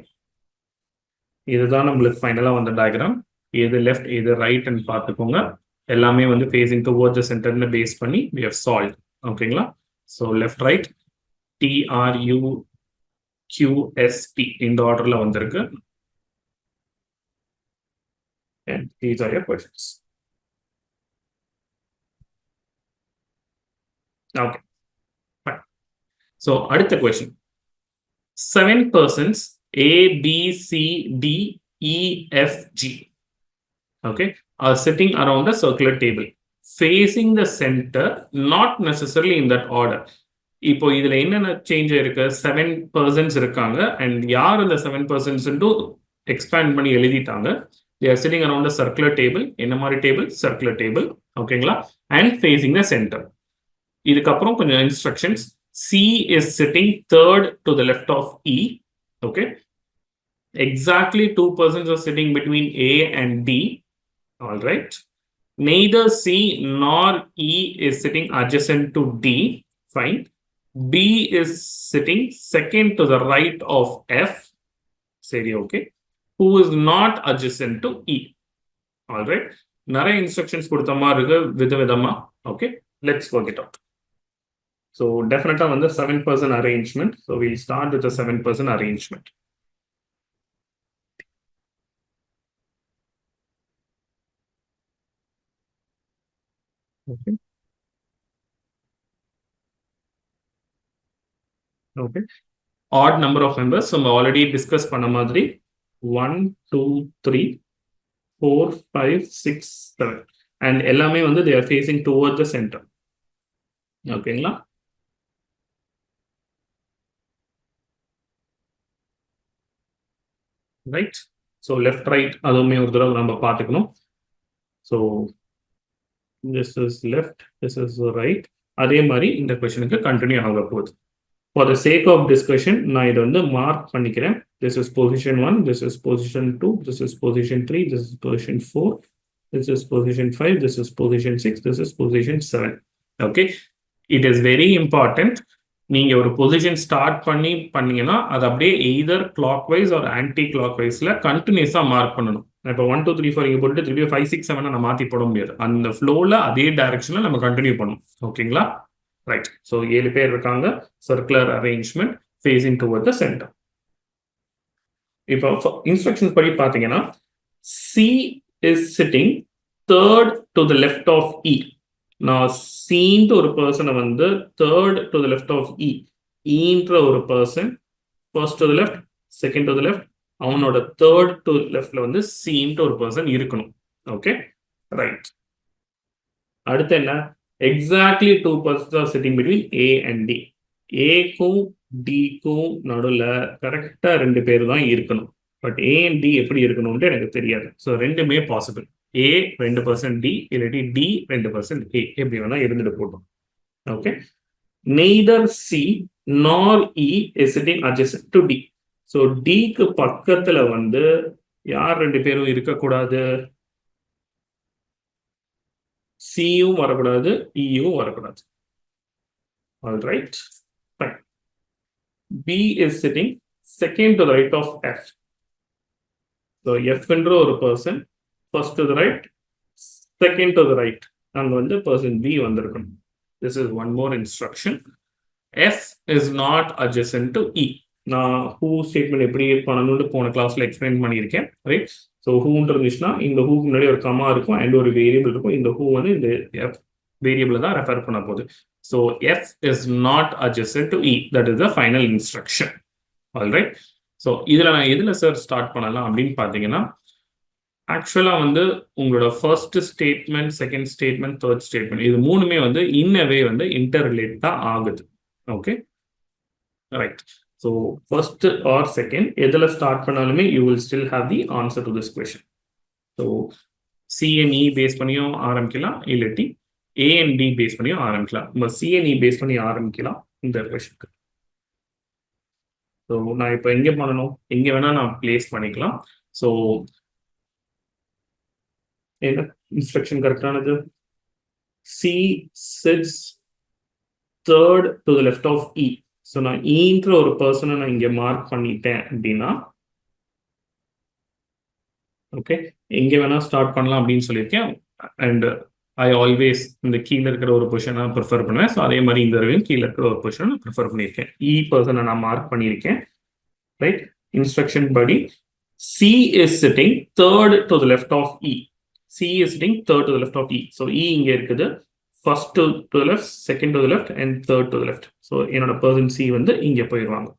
இதுதான் நம்மளுக்கு ஃபைனலாக வந்த diagram. எது லெஃப்ட் எது ரைட்னு பார்த்துக்கோங்க. எல்லாமே வந்து ஃபேஸிங் டுவர்ட்ஸ் த சென்டர்னு பேஸ் பண்ணி we have solved. ஓகேங்களா? ஸோ லெஃப்ட் ரைட் TRUQST இந்த ஆர்டரில் வந்திருக்கு. And these are your questions. Okay. Fine. So அடுத்த question. 7 persons A, B, C, D, E, F, G, okay, are sitting around a circular table facing the center, not necessarily in that order. இப்போ இதுல என்னென்ன change இருக்கு? 7 persons இருக்காங்க and யார் அந்த 7 persons expand பண்ணி எழுதிட்டாங்க. They are sitting around a circular table. என்ன மாதிரி டேபிள்? Circular table. ஓகேங்களா? And facing the center. இதுக்கப்புறம் கொஞ்சம் instructions. C is sitting third to the left of E. Okay. Exactly 2 persons are sitting between A and D. All right. Neither C nor E is sitting adjacent to D. Fine. B is sitting second to the right of F. Seri, okay. Who is not adjacent to E. All right. நிறைய instructions கொடுத்த மாதிரி இருக்கு விதவிதமா. Okay. Let's work it out. So definitely on the 7-person arrangement. So we'll start with the 7-person arrangement. Okay. Okay. Odd number of members. So we already discussed பண்ண மாதிரி 1, 2, 3, 4, 5, 6, 7. And எல்லாமே வந்து they are facing towards the center. ஓகேங்களா? Right. So left right அதுவுமே ஒரு தடவை நம்ம பார்த்துக்கணும். So this is left, this is right. அதே மாதிரி இந்த கொஸ்டினுக்கு கண்டினியூ ஆக போகுது. For the sake of discussion நான் இதை வந்து மார்க் பண்ணிக்கிறேன். This is position 1, this is position 2, this is position 3, this is position 4, this is position 5, this is position 6, this is position 7. Okay. It is very important நீங்க ஒரு position start பண்ணீங்கன்னா அது அப்படியே either clock wise ஒரு anti clock வைஸ்ல கண்டினியூஸா mark பண்ணணும். இப்போ 1 2 3 4 இங்க போட்டு திருப்பி 5 6 7 நம்ம மாத்தி போட முடியாது. அந்த ஃப்ளோல அதே டைரக்ஷன்ல நம்ம கண்டினியூ பண்ணணும். ஓகேங்களா? ரைட். ஸோ 7 பேர் இருக்காங்க. Circular arrangement facing toward the centre. இப்போ இன்ஸ்ட்ரக்ஷன்ஸ் படி பார்த்தீங்கன்னா C is sitting third to the left of E. நான் சீன்ற ஒரு பர்சனை வந்து third to the left of E. ஈன்ற ஒரு person first to the left, second to the left, அவனோட தேர்ட் டு லெஃப்ட்ல வந்து சீன்ற ஒரு பர்சன் இருக்கணும். Okay, right. அடுத்து என்ன? Exactly 2 persons are sitting between A and D. ஏக்கும் டிக்கும் நடுவில் கரெக்டா 2 பேர் தான் இருக்கணும். பட் ஏ அண்ட் டி எப்படி இருக்கணும்னு எனக்கு தெரியாது. ஸோ ரெண்டுமே பாசிபிள். ஏ 2% டி, இல்லாட்டி டி 2% ஏ, எப்படி வேணா இருந்துட்டு போட்டோம். Okay, neither C nor E is sitting adjacent to D. So டிக்கு பக்கத்துல வந்து யார் 2 பேரும் இருக்கக்கூடாது? சியும் வரக்கூடாது, இயும் வரக்கூடாது. All right, fine. B is sitting second to the right of F. So F என்ற ஒரு person first to the right, second to the right. அங்க வந்து person B வந்திருக்கணும். This is one more instruction. F is not adjacent to E. நான் who statement எப்படி பண்ணணும்னு போன கிளாஸ்ல எக்ஸ்பிளைன் பண்ணியிருக்கேன். ரைட். ஸோ ஹூன்னு இருந்துச்சுன்னா இந்த ஹூக்கு முன்னாடி ஒரு கமா இருக்கும் அண்ட் ஒரு வேரியபிள் இருக்கும். இந்த ஹூ வந்து இந்த F வேரியபிளை தான் ரெஃபர் பண்ண போகுது. So F is not adjacent to E. That is the final instruction. All right. So இதில் நான் எதில் சார் ஸ்டார்ட் பண்ணலாம் அப்படின்னு பார்த்தீங்கன்னா, ஆக்சுவலாக வந்து உங்களோட first statement, second statement, third statement இது மூணுமே வந்து இன்னவே வந்து இன்டர் ரிலேட் தான் ஆகுது. Okay, right. So first or second எதில் ஸ்டார்ட் பண்ணாலுமே you will still have the answer to this question. So C and E base பண்ணியும் ஆரம்பிக்கலாம், இல்லாட்டி ஏஎன்டி பேஸ் பண்ணியும் ஆரம்பிக்கலாம். நம்ம சிஎன்இ பேஸ் பண்ணி ஆரம்பிக்கலாம் இந்த கொஷனுக்கு. ஸோ நான் இப்போ எங்கே பண்ணணும், எங்கே வேணால் நான் பிளேஸ் பண்ணிக்கலாம். ஸோ என்ன இன்ஸ்ட்ரக்ஷன் கரெக்டானது? C sits third to the left of E. So நான் ஈன்ற ஒரு பர்சனை நான் இங்கே மார்க் பண்ணிட்டேன் அப்படின்னா, ஓகே, எங்கே வேணால் ஸ்டார்ட் பண்ணலாம் அப்படின்னு சொல்லியிருக்கேன். அண்ட் ஐ ஆல்வேஸ் இந்த கீழே இருக்கிற ஒரு பொசிஷனை ப்ரிஃபர் பண்ணுவேன். ஸோ அதே மாதிரி இந்த தடவையும் கீழே இருக்கிற ஒரு பொசிஷனை ப்ரிஃபர் பண்ணியிருக்கேன். இ பர்சனை நான் மார்க் பண்ணியிருக்கேன். ரைட். இன்ஸ்ட்ரக்ஷன் படி C is sitting third to the left of E. C is sitting third to the left of E. So E இங்கே இருக்குது. First to the left, second to the left and third to the left. So என்னோட person C வந்து இங்கே போயிடுவாங்க.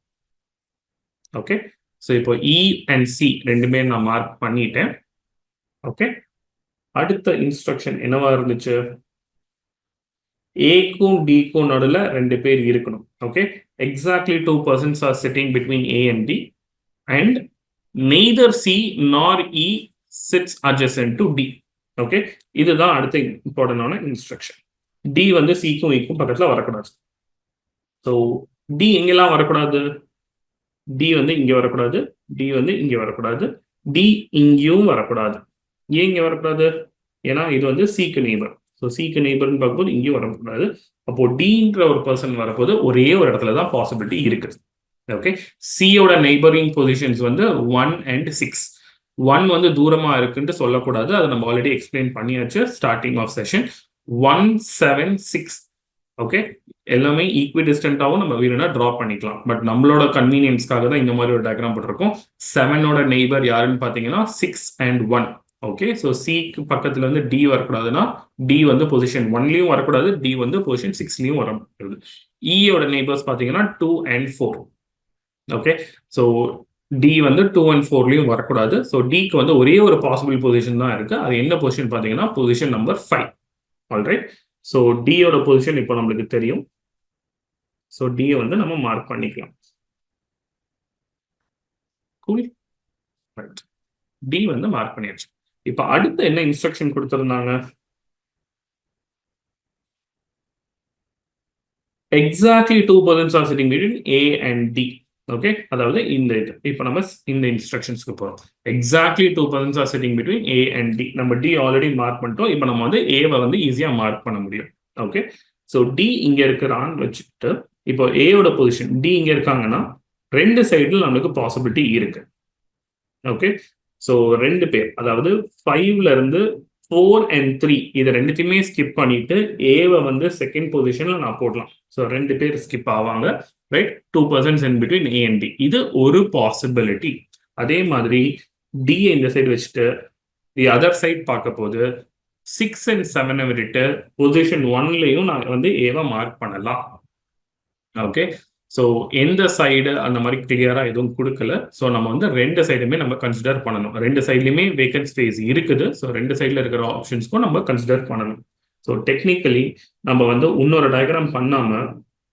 Okay, so இப்போ இ and C ரெண்டுமே நான் mark பண்ணிட்டேன். ஓகே, அடுத்த இன்ஸ்ட்ரக்ஷன் என்னவா இருந்துச்சு? ஏக்கும் டிக்கும் நடுவில் 2 பேர் இருக்கணும். Okay, exactly 2 persons are sitting between A and D and neither C nor E sits adjacent to D. Okay, இதுதான் அடுத்த இம்பார்ட்டன்டான இன்ஸ்ட்ரக்ஷன். டி வந்து சிக்கும் இக்கும் பக்கத்தில் வரக்கூடாது. ஸோ டி எங்கெல்லாம் வரக்கூடாது? டி வந்து இங்கே வரக்கூடாது, டி வந்து இங்கே வரக்கூடாது, டி இங்கேயும் வரக்கூடாது. ஏன் இங்கே வரக்கூடாது? ஏன்னா இது வந்து சிக்கு நெய்பர். ஸோ சிக்கு நெய்பர்னு பார்க்கும்போது இங்கேயும் வரக்கூடாது. அப்போ டின்ற ஒரு பர்சன் வரப்போது ஒரே ஒரு இடத்துல தான் பாசிபிலிட்டி இருக்குது. ஓகே, சியோட நெய்பரிங் பொசிஷன்ஸ் வந்து 1 and 6. 1 வந்து தூரமா இருக்குன்னு சொல்லக்கூடாது. அதை நம்ம ஆல்ரெடி எக்ஸ்பிளைன் பண்ணியாச்சு ஸ்டார்டிங் ஆஃப் செஷன். 1 7 6. ஓகே, எல்லாமே ஈக்வி டிஸ்டன்டாகவும் நம்ம வேணும்னா ட்ரா பண்ணிக்கலாம். பட் நம்மளோட கன்வீனியன்ஸ்க்காக தான் இந்த மாதிரி ஒரு டயக்ராம் போட்டிருக்கோம். 7ஓட நெய்பர் யாருன்னு பார்த்தீங்கன்னா 6 and 1. ஓகே, ஸோ சிக்கு பக்கத்தில் வந்து டி வரக்கூடாதுன்னா டி வந்து பொசிஷன் 1லையும் வரக்கூடாது, டி வந்து பொசிஷன் 6லையும் வரக்கூடாது. இயோட நெய்பர்ஸ் பார்த்தீங்கன்னா 2 and 4. ஓகே, ஸோ டி வந்து 2 and 4லையும் வரக்கூடாது. ஸோ டிக்கு வந்து ஒரே ஒரு பாசிபிள் பொசிஷன் தான் இருக்கு. அது என்ன பொசிஷன் பார்த்தீங்கன்னா பொசிஷன் நம்பர் 5. ஆல்ரைட். ஸோ டியோட பொசிஷன் இப்போ நம்மளுக்கு தெரியும். ஸோ டியை வந்து நம்ம மார்க் பண்ணிக்கலாம். கூல். ரைட், டி வந்து மார்க் பண்ணியாச்சு. இப்போ அடுத்து என்ன இன்ஸ்ட்ரக்ஷன் கொடுத்துருந்தாங்க? Exactly 2 persons are sitting between A and D. Okay, அதாவது இந்த இது இப்போ நம்ம இந்த இன்ஸ்ட்ரக்ஷன்ஸ்க்கு போகிறோம். Exactly 2 persons are sitting between A and D. நம்ம டி ஆல்ரெடி மார்க் பண்ணிட்டோம். இப்போ நம்ம வந்து ஏவை வந்து ஈஸியாக மார்க் பண்ண முடியும். ஓகே, ஸோ டி இங்கே இருக்கிறான்னு வச்சுட்டு இப்போ ஏயோட பொசிஷன் டி இங்க இருக்காங்கன்னா 2 சைடுல நம்மளுக்கு பாசிபிலிட்டி இருக்கு. ஓகே, ஸோ 2 பேர், அதாவது 5ல இருந்து 4 and 3 இது ரெண்டுத்தையுமே ஸ்கிப் பண்ணிட்டு ஏவை வந்து செகண்ட் பொசிஷன்ல நான் போடலாம். ஸோ 2 பேர் ஸ்கிப் ஆவாங்க, right? 2 persons in between A and D, இது ஒரு பாசிபிலிட்டி. அதே மாதிரி டி இந்த சைடு வச்சுட்டு தி அதர் சைட் பார்க்க போது 6 and 7 விட்டுட்டு பொசிஷன் 1லயும் நான் வந்து ஏவை மார்க் பண்ணலாம். ஓகே, ஸோ எந்த சைடு அந்த மாதிரி கிளியரா எதுவும் கொடுக்கல. ஸோ நம்ம வந்து 2 சைடுமே நம்ம கன்சிடர் பண்ணணும். 2 சைட்லையுமே வேக்கன்ட் ஸ்பேஸ் இருக்குது. ஸோ 2 சைடில் இருக்கிற ஆப்ஷன்ஸ்க்கும் நம்ம கன்சிடர் பண்ணணும். ஸோ டெக்னிக்கலி நம்ம வந்து இன்னொரு டயக்ராம் பண்ணாம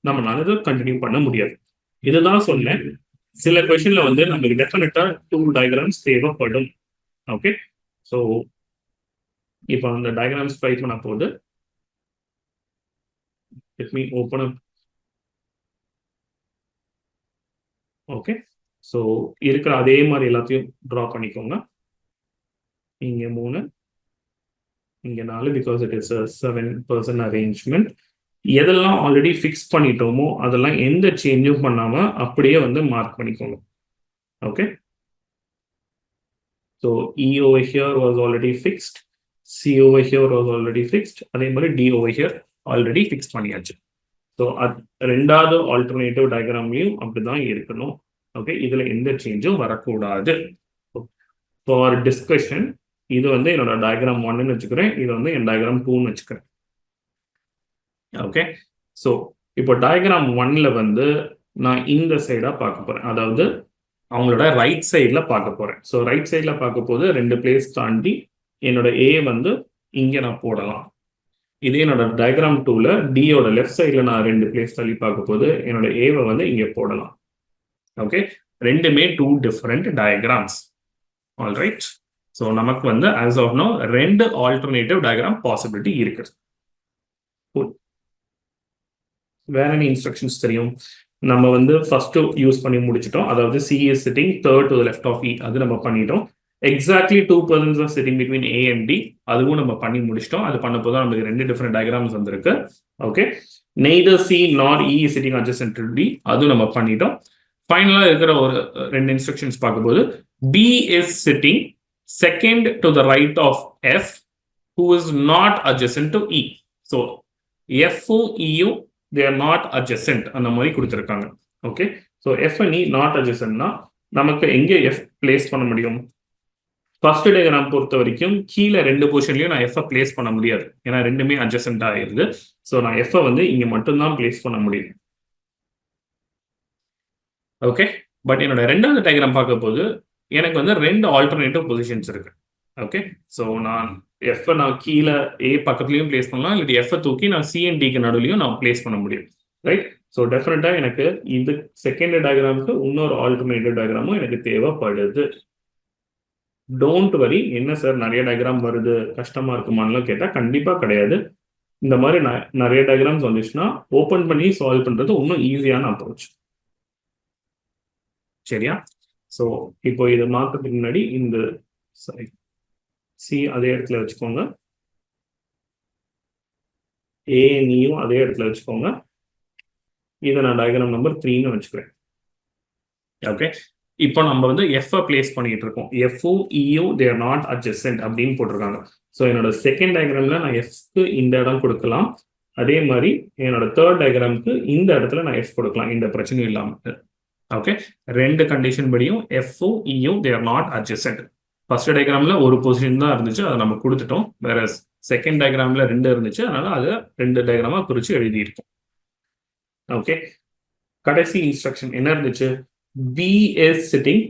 நம்மளால இதை கண்டினியூ பண்ண முடியாது. இதுதான் சொன்னேன், சில கொஸ்டின்ல வந்து நமக்கு டெஃபினட்டா 2 டயக்ராம்ஸ் தேவைப்படும். ஓகே, ஸோ இப்போ அந்த டயக்ராம்ஸ் ட்ரை பண்ண போது let me open up. Okay, so இருக்கிற அதே மாதிரி எல்லாத்தையும் ட்ரா பண்ணிக்கோங்க. இங்க 3, இங்க 4, பிகாஸ் இட் இஸ் 7% அரேஞ்ச்மெண்ட். எதெல்லாம் ஆல்ரெடி ஃபிக்ஸ் பண்ணிட்டோமோ அதெல்லாம் எந்த சேஞ்சும் பண்ணாம அப்படியே வந்து மார்க் பண்ணிக்கோங்க. Okay, so E over here was already fixed, C over here was already fixed, அதே மாதிரி D over here already fix பண்ணியாச்சு. ஸோ ரெண்டாவது ஆல்டர்னேட்டிவ் டயக்ராம்லையும் அப்படிதான் இருக்கணும். ஓகே, இதுல எந்த சேஞ்சும் வரக்கூடாது. ஃபார் டிஸ்கஷன் இது வந்து என்னோட டயக்ராம் 1ன்னு வச்சுக்கிறேன், இது வந்து என் டயக்ராம் 2ன்னு வச்சுக்கிறேன். ஓகே, ஸோ இப்போ டயக்ராம் 1ல வந்து நான் இந்த சைடா பார்க்க போறேன், அதாவது அவங்களோட ரைட் சைட்ல பார்க்க போறேன். ஸோ ரைட் சைட்ல பார்க்க போது 2 பிளேஸ் தாண்டி என்னோட ஏ வந்து இங்க நான் போடலாம். இதே என்னோட டயக்ராம் 2ல டியோட லெஃப்ட் சைட்ல நான் 2 பிளேஸ் தள்ளி பார்க்க போது என்னோட ஏவை வந்து இங்க போடலாம். ஓகே, ரெண்டுமே 2 டிஃபரெண்ட் டயக்ராம்ஸ். ஆல்ரைட், ஸோ நமக்கு வந்து as of now 2 alternative diagram possibility இருக்குது. வேற என்ன இன்ஸ்ட்ரக்ஷன்ஸ் தெரியும்? நம்ம வந்து ஃபர்ஸ்ட் யூஸ் பண்ணி முடிச்சிட்டோம், அதாவது C is sitting third to left of E, அது நம்ம பண்ணிட்டோம். Exactly 2 persons are sitting between A and D, அதுவும் நம்ம பண்ணி முடிச்சிட்டோம். அது பண்ண போது நமக்கு 2 டிஃபரெண்ட் டயக்ராம்ஸ் வந்திருக்கு. Okay, neither C nor E is sitting adjacent to D, அதுவும் நம்ம பண்ணிட்டோம். ஃபைனலா இருக்கிற ஒரு 2 இன்ஸ்ட்ரக்ஷன்ஸ் பார்க்கும்போது P is sitting second to the right of F who is not adjacent to E. So எஃப்பும் இயும் they are not adjacent அந்த மாதிரி கொடுத்திருக்காங்க. Okay, so F and E not அட்ஜசன்ட்னா நமக்கு எங்க எஃப் பிளேஸ் பண்ண முடியும்? ஃபர்ஸ்ட் டயக்ராம் பொறுத்த வரைக்கும் கீழே 2 பொசிஷன்லயும் நான் எஃப் பிளேஸ் பண்ண முடியாது, ஏன்னா ரெண்டுமே அட்ஜசன்ட் ஆயிருது. ஸோ நான் எஃப் வந்து இங்க மட்டும்தான் பிளேஸ் பண்ண முடியும். ஓகே, பட் என்னோட ரெண்டாவது டயக்ராம் பார்க்க போது எனக்கு வந்து 2 ஆல்டர்னேட்டிவ் பொசிஷன்ஸ் இருக்கு. ஓகே, ஸோ நான் எஃப் நான் கீழே ஏ பக்கத்துலையும் பிளேஸ் பண்ணலாம், இல்லை எஃப் தூக்கி நான் சி அண்ட் டிக்கு நடுவுலையும் நான் பிளேஸ் பண்ண முடியும். ரைட், ஸோ டெஃபினட்டா எனக்கு இது செகண்ட் டயக்ராமுக்கு இன்னொரு ஆல்டர்னேட்டிவ் டயக்ராமும் எனக்கு தேவைப்படுது. டோன்ட் வரி, என்ன சார் நிறைய டயக்ராம் வருது கஷ்டமா இருக்குமான்னு கேட்டால் கண்டிப்பா கிடையாது. இந்த மாதிரி நிறைய டயக்ராம்ஸ் வந்துச்சுன்னா ஓப்பன் பண்ணி சால்வ் பண்றது இன்னும் ஈஸியான அப்ரோச். சரியா? ஸோ இப்போ இதை மாற்றத்துக்கு முன்னாடி இந்த சி அதே இடத்துல வச்சுக்கோங்க, ஏஎன்இயும் அதே இடத்துல வச்சுக்கோங்க. இதை நான் டயக்ராம் நம்பர் 3ன்னு வச்சுக்கிறேன். ஓகே, இப்போ நம்ம வந்து எஃப் பிளேஸ் பண்ணிட்டு இருக்கோம். எஃப்பும் இயும் தே ஆர் நாட் அட்ஜசன்ட் அப்படின்னு போட்டிருக்காங்க. ஸோ என்னோட செகண்ட் டயக்ராம்ல நான் எஃப்க்கு இந்த இடம் கொடுக்கலாம், அதே மாதிரி என்னோட தேர்ட் டயக்ராமுக்கு இந்த இடத்துல நான் எஃப் கொடுக்கலாம், இந்த பிரச்சனையும் இல்லாம. ஓகே, 2 கண்டிஷன் படியும் எஃப்பும் இயும் they are not adjacent. First டயக்ராம்ல ஒரு பொசிஷன் தான் இருந்துச்சு, அதை நம்ம கொடுத்துட்டோம். வேற செகண்ட் டயக்ராம்ல 2 இருந்துச்சு, அதனால அதை 2 டயக்ராமா குறிச்சு எழுதியிருக்கோம். ஓகே, கடைசி இன்ஸ்ட்ரக்ஷன் என்ன இருந்துச்சு? B is sitting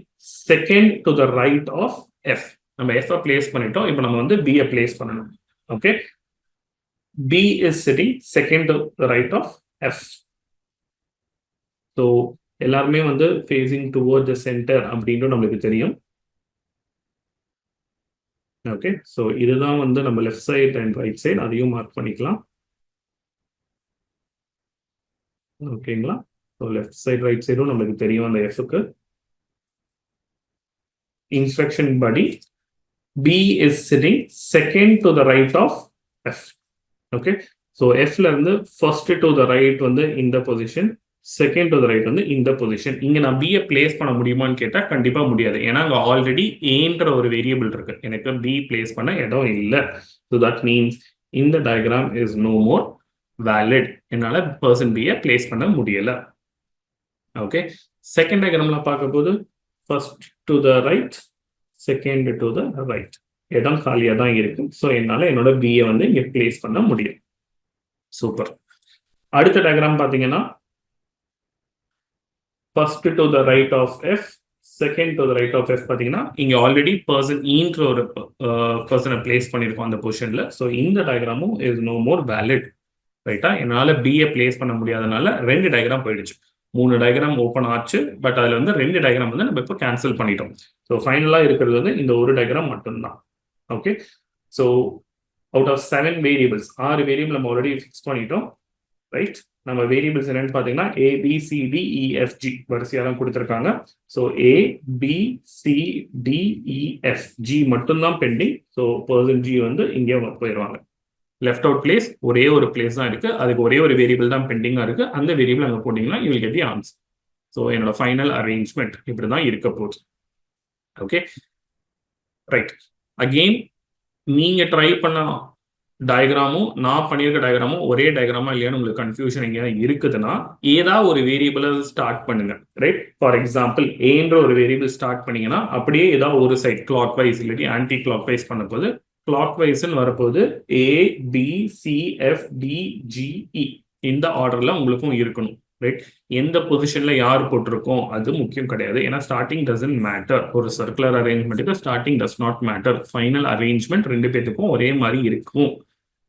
second to the right of F. நம்ம எஃப் பிளேஸ் பண்ணிட்டோம், இப்போ நம்ம வந்து பி பிளேஸ் பண்ணணும். Okay, B is sitting second to the right of F. So எல்லாருமே வந்து ஃபேசிங் டுவர்ட் த சென்டர் அப்படின்னு நம்மளுக்கு தெரியும். ஓகே, ஸோ இதுதான் வந்து நம்ம left side and right side, அதையும் மார்க் பண்ணிக்கலாம். ஓகேங்களா? ஸோ லெஃப்ட் சைடு ரைட் சைடும் நமக்கு தெரியும் அந்த எஃப்க்கு. இன்ஸ்ட்ரக்ஷன் படி P is sitting second to the right of F. Okay, so எஃப்ல இருந்து ஃபர்ஸ்ட் டு த ரைட் வந்து இந்த position, second to the right வந்து இந்த பொசிஷன். இங்க நான் B பிளேஸ் பண்ண முடியுமான்னு கேட்டா கண்டிப்பா முடியாது. ஏன்னா அங்க ஆல்ரெடி Aன்ற ஒரு வேரியபிள் இருக்கு. எனக்கு B பிளேஸ் பண்ண இடம் இல்ல. So that means இந்த diagram is no more valid. என்னால பர்சன் B பிளேஸ் பண்ண முடியல. ஓகே, செகண்ட் டயக்ராம்ல பார்க்க போது first to the right, second to the right. இடம் காலியா தான் இருக்கு. ஸோ என்னால என்னோட B வந்து இங்க பிளேஸ் பண்ண முடியும். சூப்பர். அடுத்த டயக்ராம் பாத்தீங்கன்னா first to the right of F, second to the right of F பாத்தீங்கன்னா இங்க ஆல்ரெடி பர்சன் ஈன்ற ஒரு பர்சனை பிளேஸ் பண்ணிருக்கோம் அந்த பொசிஷன்ல. ஸோ இந்த டயக்ராமும் இஸ் நோ மோர் வேலிட். ரைட்டா, என்னால B பிளேஸ் பண்ண முடியாதனால 2 டயக்ராம் போயிடுச்சு. 3 டயக்ராம் ஓப்பன் ஆச்சு. பட் அதுல வந்து 2 டயக்ராம் வந்து நம்ம இப்போ கேன்சல் பண்ணிட்டோம். ஸோ ஃபைனலா இருக்கிறது வந்து இந்த ஒரு டயக்ராம் மட்டும்தான். Okay, so out of 7 variables, 6 variable நம்ம ஆல்ரெடி ஃபிக்ஸ் பண்ணிட்டோம். ரைட், நம்ம வேரியபிள்ஸ் என்னன்னு பாத்தீங்கன்னா A B C D E F G வரிசையா தான் கொடுத்திருக்காங்க. So A B C D E F G மட்டும்தான் பெண்டிங். ஸோ பர்சன் G வந்து இங்கே போயிடுவாங்க. லெஃப்ட் அவுட் பிளேஸ் ஒரே ஒரு பிளேஸ் தான் இருக்கு. அதுக்கு ஒரே ஒரு வேரியபிள் தான் பெண்டிங்கா இருக்கு. அந்த வேரியபிள் அங்க போட்டீங்கன்னா you will get the answer. So என்னோட ஃபைனல் அரேஞ்ச்மெண்ட் இப்படிதான் இருக்க போகுது. Okay, right. அகெயின் நீங்க ட்ரை பண்ண டயக்ராமும் நான் பண்ணியிருக்க டயக்ராமும் ஒரே டயக்ராமா இல்லையான்னு உங்களுக்கு கன்ஃபியூஷன் எங்கேயாவது இருக்குதுன்னா ஏதாவது ஒரு வேரியபிளை ஸ்டார்ட் பண்ணுங்க. ரைட், ஃபார் எக்ஸாம்பிள் ஏன்ற ஒரு வேரியபிள் ஸ்டார்ட் பண்ணீங்கன்னா அப்படியே ஏதாவது ஒரு சைட் கிளாக் வைஸ் இல்லாட்டி ஆன்டி கிளாக் வைஸ் பண்ண போது கிளாக் வைஸ்ன்னு வரப்போது A B C F D G E இந்த ஆர்டர்ல உங்களுக்கும் இருக்கணும். ரைட், எந்த பொசிஷன்ல யார் போட்டிருக்கோம் அது முக்கியம் கிடையாது. ஏன்னா ஸ்டார்டிங் டசன்ட் மேட்டர். ஒரு சர்க்குலர் அரேஞ்ச்மெண்ட்டுக்கு starting does not matter. Final arrangement 2 பேத்துக்கும் ஒரே மாதிரி இருக்கும்.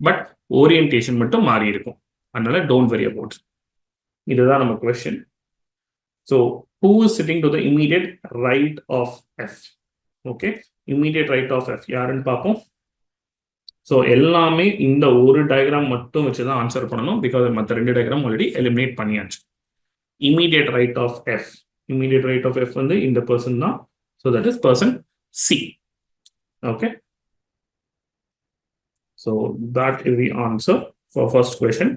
பட் ஓரியன்டேஷன் மட்டும் மாறி இருக்கும். அதனால டோன்ட் வரி அபவுட். இதுதான் நம்ம question. So who is sitting to the immediate right of F? Okay, immediate right of F யாருன்னு பார்ப்போம். ஸோ எல்லாமே இந்த ஒரு டயக்ராம் மட்டும் வச்சு தான் ஆன்சர் பண்ணணும். பிகாஸ் மற்ற 2 டயக்ராம் ஆல்ரெடி எலிமினேட் பண்ணியாச்சு. Immediate right of F, immediate right of F வந்து இந்த பர்சன் தான். So that is person C. Okay, so that is the answer for first question.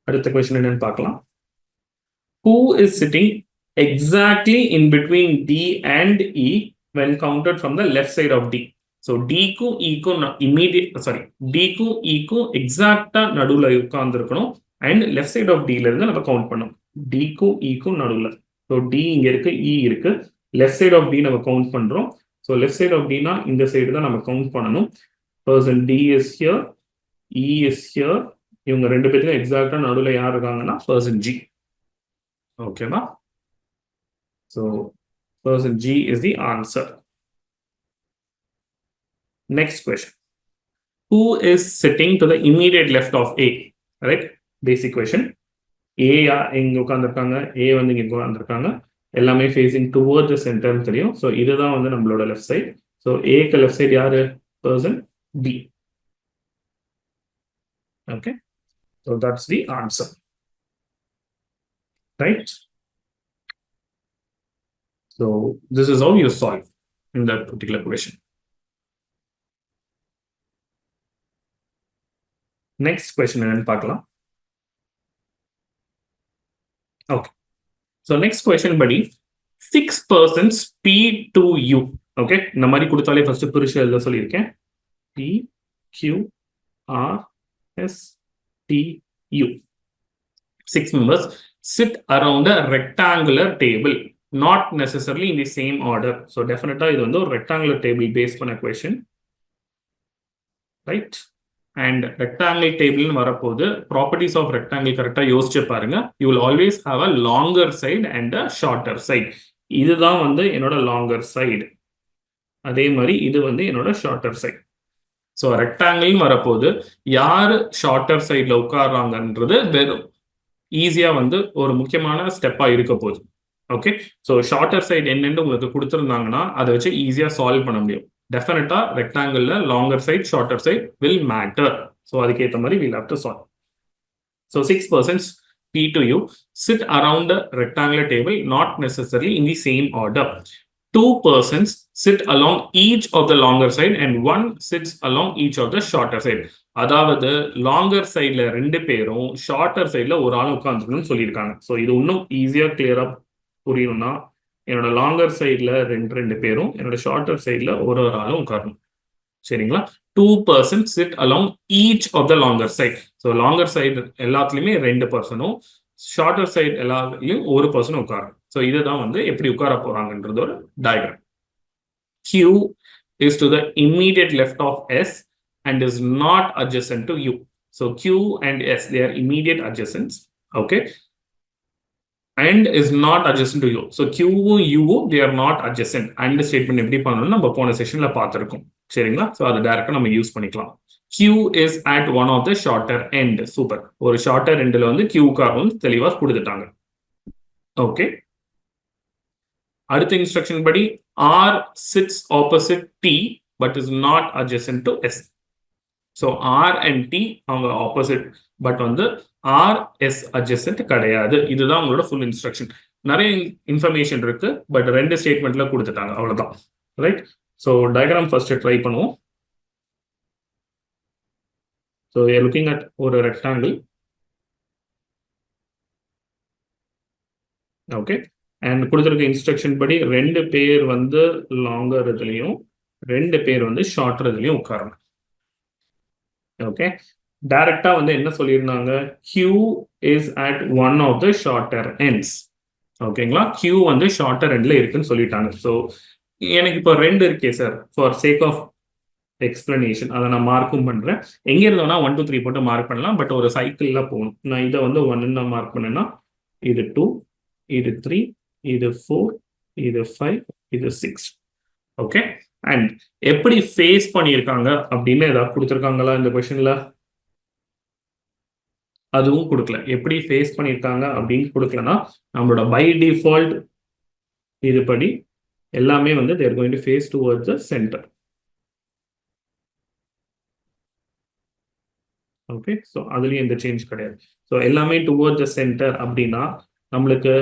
அடுத்த question என்னன்னு பார்க்கலாம். Who is sitting exactly in between D and E when counted from the left side of D? So D க்கும் E க்கும் D க்கும் E க்கும் எக்ஸாக்ட்டா நடுவுல உட்கார்ந்திருக்கணும். and left side of D ல இருந்து நம்ம கவுண்ட் பண்ணோம். D க்கும் E க்கும் நடுவுல. So D இங்க இருக்கு, E இருக்கு. left side of D நம்ம கவுண்ட் பண்றோம். So left side of D னா இந்த சைடு தான் நம்ம கவுண்ட் பண்ணணும். Person D is here, E is here. இவங்க 2 பேத்துக்கும் எக்ஸாக்ட்டா நடுவுல யார் இருக்காங்கன்னா பர்சன் G. ஓகேவா? So person G is the answer. Next question. Who is sitting to the immediate left of A? Right? Basic question. A இங்க உட்கார்ந்திருக்காங்க, A வந்து இங்க உட்கார்ந்திருக்காங்க. எல்லாமே ஃபேசிங் டுவர்ட்ஸ் தி சென்டர்னு தெரியும். ஸோ இதுதான் வந்து நம்மளோட லெஃப்ட் சைட். ஸோ ஏக்கு லெஃப்ட் சைட் யாரு? Person B. Okay, so that's the answer. Right, so this is how you solve in that particular question. Next question என்னன்னு பார்க்கலாம். ஓகே, ஸோ நெக்ஸ்ட் கொஸ்டின் படி 6 persons P to U. Okay, இந்த மாதிரி கொடுத்தாலே first பிரிச்சு எழுத சொல்லியிருக்கேன். P Q R S T U. 6 members sit around a rectangular table, not necessarily in the same order. So definitely இது வந்து ஒரு rectangular table base பண்ண question. Right? And rectangle table வரப்போது properties of rectangle கரெக்டா யோசிச்சு பாருங்க. You will always have a longer side and a shorter side. இதுதான் வந்து என்னோட longer side. அதே மாதிரி இது வந்து என்னோட shorter side. ஸோ ரெக்டாங்கிள் வரப்போது யார் ஷார்ட்டர் சைட்ல உட்கார்றாங்கன்றது வெறும் ஈஸியா வந்து ஒரு முக்கியமான ஸ்டெப்பா இருக்க போகுது. ஓகே, ஸோ ஷார்ட்டர் சைட் என்னன்னு உங்களுக்கு கொடுத்துருந்தாங்கன்னா அதை வச்சு ஈஸியா சால்வ் பண்ண முடியும். டெஃபினட்டா ரெக்டாங்கிள்ல longer side shorter side will matter. So அதுக்கேற்ற மாதிரி will have to solve. So 6 persons P to U sit around the rectangular table, not necessarily in the same order. 2 persons sit along each of the longer side and one sits along each of the shorter side. அதாவது longer சைட்ல ரெண்டு பேரும் shorter சைட்ல ஒரு ஆள் உட்காந்துக்கணும்னு சொல்லியிருக்காங்க. So இது இன்னும் ஈஸியா கிளியரா புரியணும்னா என்னோட லாங்கர் சைட்ல ரெண்டு பேரும் என்னோட ஷார்ட்டர் சைட்ல ஒரு ஆளும் உட்காரணும். சரிங்களா? 2 persons sit along each of the longer side. So longer side எல்லாத்துலயுமே 2 பர்சனும் ஷார்ட்டர் சைடு எல்லாத்துலயும் ஒரு பர்சனும் உட்காரணும். ஸோ இதுதான் வந்து எப்படி உட்கார போறாங்கன்றது ஒரு diagram. Q is to the immediate left of S and is not adjacent to U. So Q and S, they are immediate adjacents. Okay. And is not adjacent to U. So Q, U, they are not adjacent. And statement எப்படி பண்ணணும் நம்ம போன செஷன்ல பார்த்திருக்கோம். சரிங்களா? So அது டைரக்டா நம்ம use பண்ணிக்கலாம். Q is at one of the shorter end. Super. ஒரு shorter endல வந்து Q காரும் தெளிவா கொடுத்துட்டாங்க. ஓகே. அடுத்த இன்ஸ்ட்ரக்ஷன் படி R sits opposite T but is not adjacent to S. So R and T அவங்க opposite but வந்து R S adjacent கிடையாது. இதுதான் உங்களோட full instruction. நிறைய இன்ஃபர்மேஷன் இருக்கு பட் ரெண்டு ஸ்டேட்மெண்ட்ல கொடுத்துட்டாங்க அவ்வளவுதான். Right? So diagram first try பண்ணுவோம். So you are looking at ஒரு ரெக்டாங்கிள். ஓகே. அண்ட் கொடுத்துருக்க இன்ஸ்ட்ரக்ஷன் படி ரெண்டு பேர் வந்து லாங்கர் இதுலையும் ரெண்டு பேர் வந்து ஷார்ட்டர் இதுலையும் உட்காரணும். ஓகே. டைரக்டா வந்து என்ன சொல்லியிருந்தாங்க? Q is at one of the shorter ends. ஓகேங்களா? Q வந்து ஷார்ட்டர் எண்ட்ல இருக்குன்னு சொல்லிட்டாங்க. ஸோ எனக்கு இப்போ ரெண்டு இருக்கே sir, for sake of explanation அதை நான் மார்க்கும் பண்றேன். எங்க இருந்தோம்னா 1 2 3 போட்டு மார்க் பண்ணலாம். பட் ஒரு சைக்கிள்ல போகணும். நான் இதை வந்து 1 நான் மார்க் பண்ணேன்னா இது 2, இது 3, இது 4, இது 5, இது 6. ஓகே. அண்ட் எப்படி ஃபேஸ் பண்ணியிருக்காங்க அப்படின்னு ஏதாவது கொடுத்துருக்காங்களா இந்த கொஸ்டின்ல? அதுவும் கொடுக்கல. எப்படி ஃபேஸ் பண்ணியிருக்காங்க அப்படின்னு கொடுக்கலன்னா நம்மளோட பை டிஃபால்ட் இதுபடி எல்லாமே வந்து they are going to face towards the center. Okay. So அதுலேயும் எந்த சேஞ்ச் கிடையாது. ஸோ எல்லாமே டுவர்ட்ஸ் த சென்டர் அப்படின்னா நம்மளுக்கு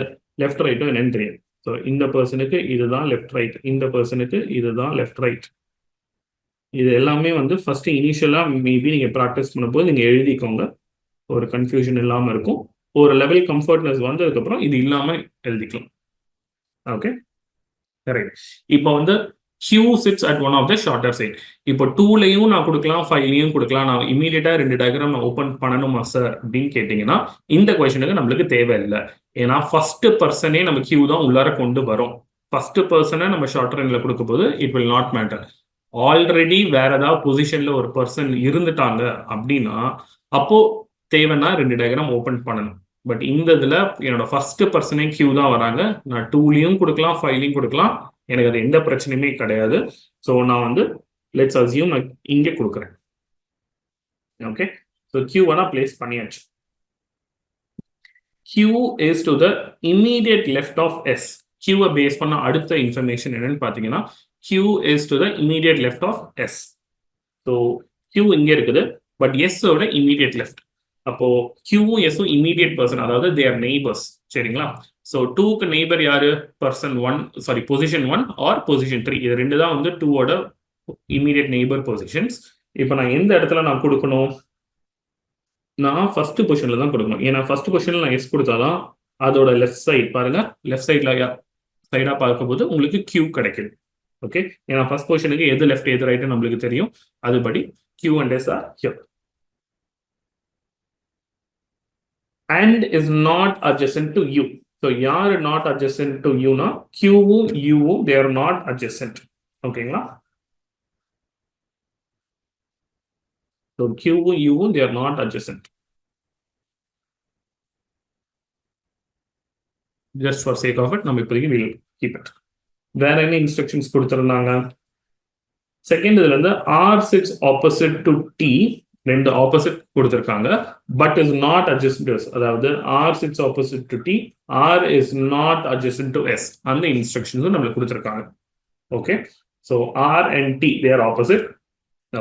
லெஃப்ட் ரைட்டும் என்னன்னு தெரியும். ஸோ இந்த பர்சனுக்கு இதுதான் லெஃப்ட் ரைட், இந்த பர்சனுக்கு இதுதான் லெஃப்ட் ரைட். இது எல்லாமே வந்து ஃபர்ஸ்ட் இனிஷியலா மேபி நீங்க ப்ராக்டிஸ் பண்ணும்போது நீங்க எழுதிக்கோங்க, ஒரு கன்ஃபியூஷன் இல்லாமல் இருக்கும். ஒரு லெவல் கம்ஃபர்ட்னஸ் வந்ததுக்கப்புறம் இது இல்லாமல் எழுதிக்கலாம். ஓகே. கரெக்ட். இப்போ வந்து Q sits at one of the shorter side. இப்போ 2லையும் நான் கொடுக்கலாம், 5லையும் கொடுக்கலாம். நான் இமீடியட்டா ரெண்டு டயக்ராம் நான் ஓப்பன் பண்ணணுமா சார் அப்படின்னு கேட்டீங்கன்னா இந்த கொஸ்டினுக்கு நம்மளுக்கு தேவையில்லை. ஏன்னா ஃபர்ஸ்ட் பர்சனே நம்ம Q தான் உள்ளார கொண்டு வரும். ஃபர்ஸ்ட் பர்சனை நம்ம ஷார்ட்டர் எண்ட்ல கொடுக்கும் போது it will not matter. Already வேற ஏதாவது பொசிஷன்ல ஒரு பர்சன் இருந்துட்டாங்க அப்படின்னா அப்போ தேவைன்னா ரெண்டு டயக்ராம் ஓப்பன் பண்ணணும். பட் இந்த இதுல என்னோட ஃபர்ஸ்ட் பர்சனே Q தான் வராங்க. நான் 2லையும் கொடுக்கலாம், 5லையும் கொடுக்கலாம். எனக்கு அது எந்த பிரச்சனையுமே கிடையாது. ஸோ நான் வந்து லெட்ஸ் அசியூம் நான் இங்கே கொடுக்குறேன். ஓகே. ஸோ Q1 பிளேஸ் பண்ணியாச்சு. Q is to the immediate left of S. Q base பண்ண அடுத்த இன்ஃபர்மேஷன் என்னன்னு பார்த்தீங்கன்னா Q is to the immediate left of S. So Q இங்கே இருக்குது பட் S ஓட இமீடியட் லெஃப்ட். அப்போ Qவும் Sவும் இமீடியட் பர்சன், அதாவது they are neighbors. சரிங்களா? ஸோ 2க்கு நெய்பர் யாரு? Position 1 or position 3. இது ரெண்டு தான் வந்து 2ஓட இமீடியட் நெய்பர் பொசிஷன்ஸ். இப்போ நான் எந்த இடத்துல நான் கொடுக்கணும்? நான் ஃபர்ஸ்ட் பொசிஷன்ல தான் கொடுக்கணும். ஏன்னா ஃபர்ஸ்ட் பொசிஷன்ல நான் எஸ் கொடுத்தாதான் அதோட லெஃப்ட் சைட் பாருங்க, லெஃப்ட் சைடா பார்க்கும்போது உங்களுக்கு Q கிடைக்குது. ஓகே. ஏன்னா ஃபர்ஸ்ட் பொசிஷனுக்கு எது லெஃப்ட் எது ரைட் நம்மளுக்கு தெரியும். அதுபடி Q and S are here. And is not adjacent to U. So யாரு not adjacent to U னா Qவும் Uவும் they are not adjacent. ஓகேங்களா? So Qவும் Uவும் they are not adjacent. Just for sake of it நம்ம இப்போதைக்கு we'll keep it. வேற என்ன instructions கொடுத்திருந்தாங்க? Second இதுல இருந்து R sits opposite to T. ரெண்டு ஆப்போசிட் கொடுத்திருக்காங்க but is not adjust to S. அதாவது R sits opposite to T, R is not adjacent to S. அந்த இன்ஸ்ட்ரக்ஷன்ஸும் நம்மளுக்கு கொடுத்திருக்காங்க. Okay. So R and T they are opposite.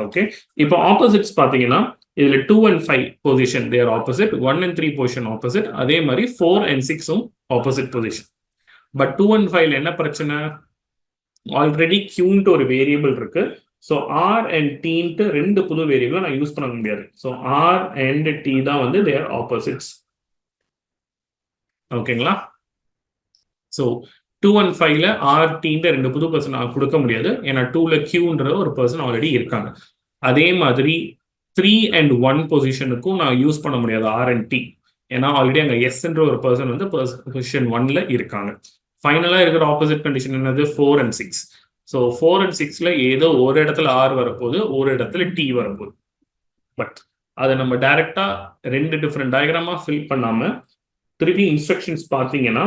Okay. இப்போ opposites பார்த்தீங்கன்னா இதுல 2 and 5 position they are opposite, 1 and 3 position opposite. அதே மாதிரி 4 and 6ம் ஆப்போசிட் பொசிஷன். பட் 2 and 5ல என்ன பிரச்சனை? ஆல்ரெடி கியூன்ட்டு ஒரு வேரியபிள் இருக்கு. ஸோ ஆர் அண்ட் டீன்ட்டு ரெண்டு புது வேரியபிளை நான் யூஸ் பண்ண முடியாது. ஸோ ஆர் அண்ட் டி தான் வந்து தேர் ஆப்போசிட்ஸ். ஓகேங்களா? ஸோ 2 and 5ல ஆர் டீன்ற ரெண்டு புது பர்சன் நான் கொடுக்க முடியாது. ஏன்னா 2ல கியூன்ற ஒரு பர்சன் ஆல்ரெடி இருக்காங்க. அதே மாதிரி 3 and 1 பொசிஷனுக்கும் நான் யூஸ் பண்ண முடியாது ஆர் அண்ட் டி. ஏன்னா ஆல்ரெடி அங்கே எஸ்ன்ற ஒரு பர்சன் வந்து பொசிஷன் 1ல இருக்காங்க. ஃபைனலாக இருக்கிற ஆப்போசிட் கண்டிஷன் என்னது 4 and 6. ஸோ 4 and 6ல ஏதோ ஒரு இடத்துல ஆர் வரப்போகுது, ஒரு இடத்துல டி வரப்போகுது. பட் அதை நம்ம டைரக்டா ரெண்டு டிஃப்ரெண்ட் டயக்ராமா ஃபில் பண்ணாம திருப்பி இன்ஸ்ட்ரக்ஷன்ஸ் பார்த்தீங்கன்னா